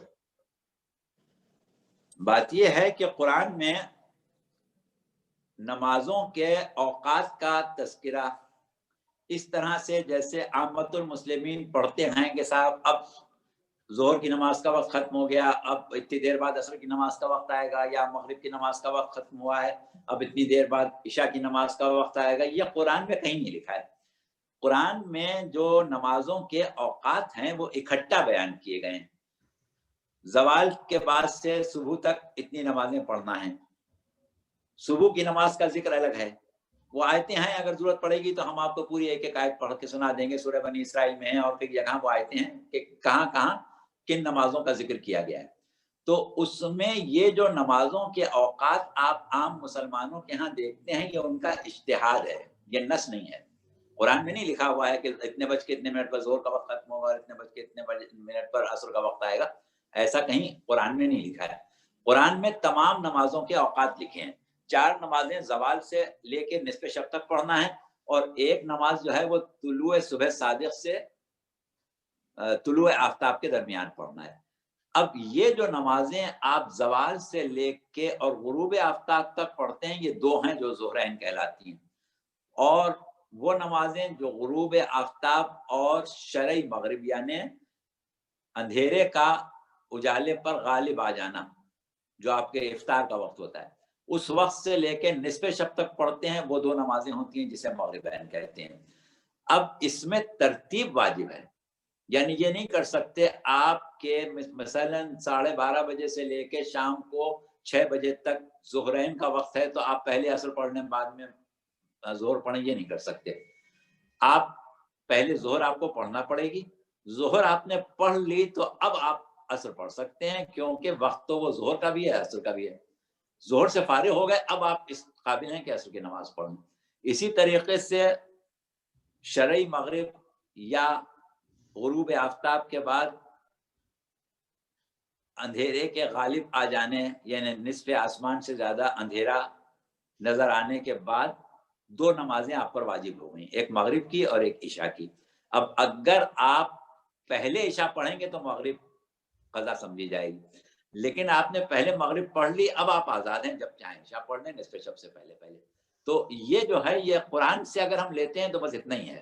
بات یہ ہے کہ قرآن میں نمازوں کے اوقات کا تذکرہ اس طرح سے جیسے عامت المسلمین پڑھتے ہیں کہ صاحب اب ظہر کی نماز کا وقت ختم ہو گیا، اب اتنی دیر بعد عصر کی نماز کا وقت آئے گا، یا مغرب کی نماز کا وقت ختم ہوا ہے اب اتنی دیر بعد عشاء کی نماز کا وقت آئے گا، یہ قرآن میں کہیں نہیں لکھا ہے. قرآن میں جو نمازوں کے اوقات ہیں وہ اکٹھا بیان کیے گئے ہیں. زوال کے بعد سے صبح تک اتنی نمازیں پڑھنا ہیں. صبح کی نماز کا ذکر الگ ہے، وہ آیتیں ہیں، اگر ضرورت پڑے گی تو ہم آپ کو پوری ایک ایک آیت پڑھ کے سنا دیں گے. سورہ بنی اسرائیل میں ہیں، اور پھر یہاں وہ آیتیں ہیں کہ کہاں کہاں کن نمازوں کا ذکر کیا گیا ہے. تو اس میں یہ جو نمازوں کے اوقات آپ عام مسلمانوں کے ہاں دیکھتے ہیں یہ ان کا اجتہاد ہے، یہ نص نہیں ہے. قرآن میں نہیں لکھا ہوا ہے کہ اتنے بج کے اتنے منٹ پر ظہر کا وقت ختم ہوگا، اتنے بج کے اتنے منٹ پر عصر کا وقت آئے گا. ایسا کہیں قرآن میں نہیں لکھا ہے. قرآن میں تمام نمازوں کے اوقات لکھے ہیں. 4 نمازیں زوال سے لے کے نصف شب تک پڑھنا ہے، اور ایک نماز جو ہے وہ طلوع صبح صادق سے طلوع آفتاب کے درمیان پڑھنا ہے. اب یہ جو نمازیں آپ زوال سے لے کے اور غروب آفتاب تک پڑھتے ہیں یہ 2 ہیں جو ظہرین کہلاتی ہیں. اور وہ نمازیں جو غروب آفتاب اور شرعی مغرب یعنی اندھیرے کا اجالے پر غالب آ جانا جو آپ کے افطار کا وقت ہوتا ہے اس وقت سے لے کے نصف شب تک پڑھتے ہیں، وہ 2 نمازیں ہوتی ہیں جسے مغربین کہتے ہیں. اب اس میں ترتیب واجب ہے، یعنی یہ نہیں کر سکتے آپ کے مثلا 12:30 بجے سے لے کے شام کو 6 بجے تک ظہرین کا وقت ہے تو آپ پہلے عصر پڑھنے بعد میں ظہر پڑھیں، یہ نہیں کر سکتے. آپ پہلے ظہر آپ کو پڑھنا پڑے گی، ظہر آپ نے پڑھ لی تو اب آپ عصر پڑھ سکتے ہیں، کیونکہ وقت تو وہ ظہر کا بھی ہے عصر کا بھی ہے. ظہر سے فارغ ہو گئے، اب آپ اس قابل ہیں کہ عصر کی نماز پڑھیں. اسی طریقے سے شرعی مغرب یا غروب آفتاب کے بعد اندھیرے کے غالب آ جانے یعنی نصف آسمان سے زیادہ اندھیرا نظر آنے کے بعد 2 نمازیں آپ پر واجب ہو گئیں، ایک مغرب کی اور ایک عشاء کی. اب اگر آپ پہلے عشاء پڑھیں گے تو مغرب قضا سمجھی جائے گی، لیکن آپ نے پہلے مغرب پڑھ لی، اب آپ آزاد ہیں جب چاہیں عشاء پڑھ لیں نصف شب سے پہلے. تو یہ جو ہے یہ قرآن سے اگر ہم لیتے ہیں تو بس اتنا ہی ہے.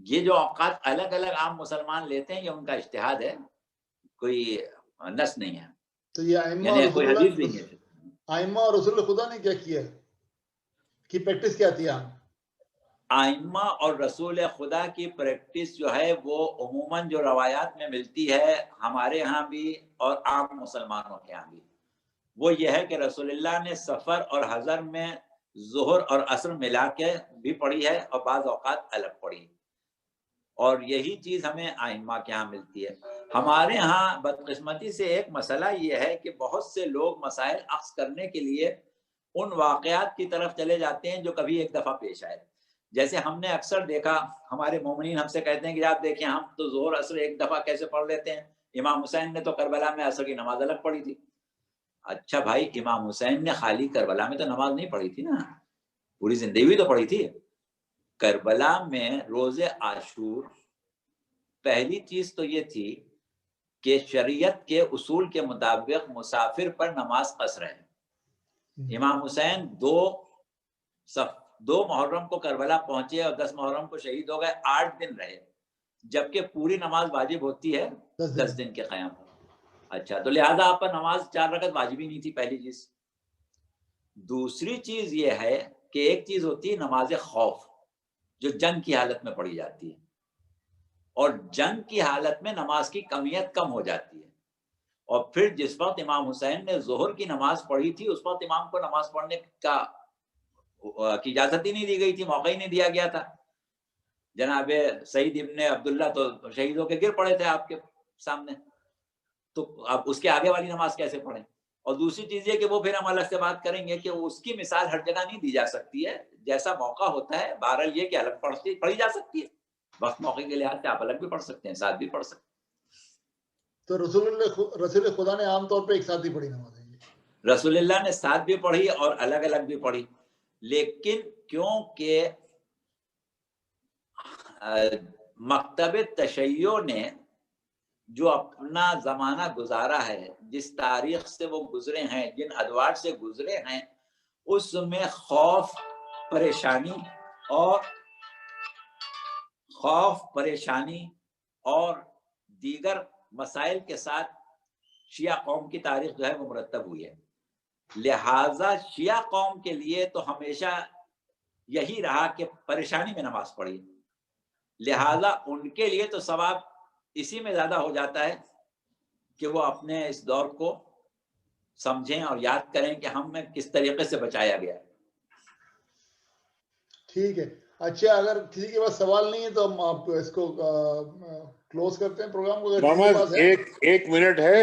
یہ جو اوقات الگ الگ عام مسلمان لیتے ہیں یہ ان کا اجتہاد ہے، کوئی نص نہیں ہے. تو یہ ائمہ یعنی اور کوئی حدیث نہیں ہے. ائمہ اور رسول خدا نے کیا کیا کی پریکٹس کیا تھی؟ ائمہ اور رسول خدا کی پریکٹس جو ہے وہ عموماً جو روایات میں ملتی ہے ہمارے ہاں بھی اور عام مسلمانوں کے ہاں بھی، وہ یہ ہے کہ رسول اللہ نے سفر اور حضر میں ظہر اور عصر ملا کے بھی پڑھی ہے اور بعض اوقات الگ پڑھی، اور یہی چیز ہمیں ائمہ کے ہاں ملتی ہے. ہمارے ہاں بدقسمتی سے ایک مسئلہ یہ ہے کہ بہت سے لوگ مسائل اخذ کرنے کے لیے ان واقعات کی طرف چلے جاتے ہیں جو کبھی ایک دفعہ پیش آئے. جیسے ہم نے اکثر دیکھا ہمارے مومنین ہم سے کہتے ہیں کہ آپ دیکھیں ہم تو ظہر عصر ایک دفعہ کیسے پڑھ لیتے ہیں، امام حسین نے تو کربلا میں عصر کی نماز الگ پڑھی تھی. اچھا بھائی، امام حسین نے خالی کربلا میں تو نماز نہیں پڑھی تھی نا، پوری زندگی تو پڑھی تھی. کربلا میں روز عاشور پہلی چیز تو یہ تھی کہ شریعت کے اصول کے مطابق مسافر پر نماز قصر ہے. امام حسین 2 محرم کو کربلا پہنچے اور 10 محرم کو شہید ہو گئے، 8 دن رہے، جبکہ پوری نماز واجب ہوتی ہے 10 دن کے قیام. اچھا، تو لہذا آپ پر نماز 4 رکعت واجب ہی نہیں تھی، پہلی چیز. دوسری چیز یہ ہے کہ ایک چیز ہوتی ہے نماز خوف جو جنگ کی حالت میں پڑھی جاتی ہے، اور جنگ کی حالت میں نماز کی کمیت کم ہو جاتی ہے. اور پھر جس وقت امام حسین نے ظہر کی نماز پڑھی تھی اس وقت امام کو نماز پڑھنے کی اجازت ہی نہیں دی گئی تھی، موقع ہی نہیں دیا گیا تھا. جناب سعید ابن عبداللہ تو شہید ہو کے گر پڑے تھے آپ کے سامنے، تو اب اس کے آگے والی نماز کیسے پڑھیں؟ اور دوسری چیز یہ کہ وہ پھر ہم الگ سے بات کریں گے کہ اس کی مثال ہر جگہ نہیں دی جا سکتی ہے، جیسا موقع ہوتا ہے بہرحال یہ کہ الگ پڑھی جا سکتی ہے، وقت موقع کے لحاظ سے آپ الگ بھی پڑھ سکتے ہیں، ساتھ بھی پڑھ سکتے ہیں. تو رسول خدا نے عام طور پہ ایک ساتھ ہی پڑھی نماز ہے؟ رسول اللہ نے ساتھ بھی پڑھی اور الگ الگ بھی پڑھی، لیکن کیونکہ مکتب تشیع نے جو اپنا زمانہ گزارا ہے، جس تاریخ سے وہ گزرے ہیں، جن ادوار سے گزرے ہیں، اس میں خوف پریشانی اور دیگر مسائل کے ساتھ شیعہ قوم کی تاریخ جو ہے وہ مرتب ہوئی ہے. لہٰذا شیعہ قوم کے لیے تو ہمیشہ یہی رہا کہ پریشانی میں نماز پڑھی، لہٰذا ان کے لیے تو ثواب اسی میں زیادہ ہو جاتا ہے کہ وہ اپنے اس دور کو سمجھیں اور یاد کریں کہ ہم میں کس طریقے سے بچایا گیا. ٹھیک ہے. اچھا، اگر کسی کے پاس سوال نہیں ہے تو ہم آپ اس کو کلوز کرتے ہیں پروگرام کو. محمد ایک منٹ ہے.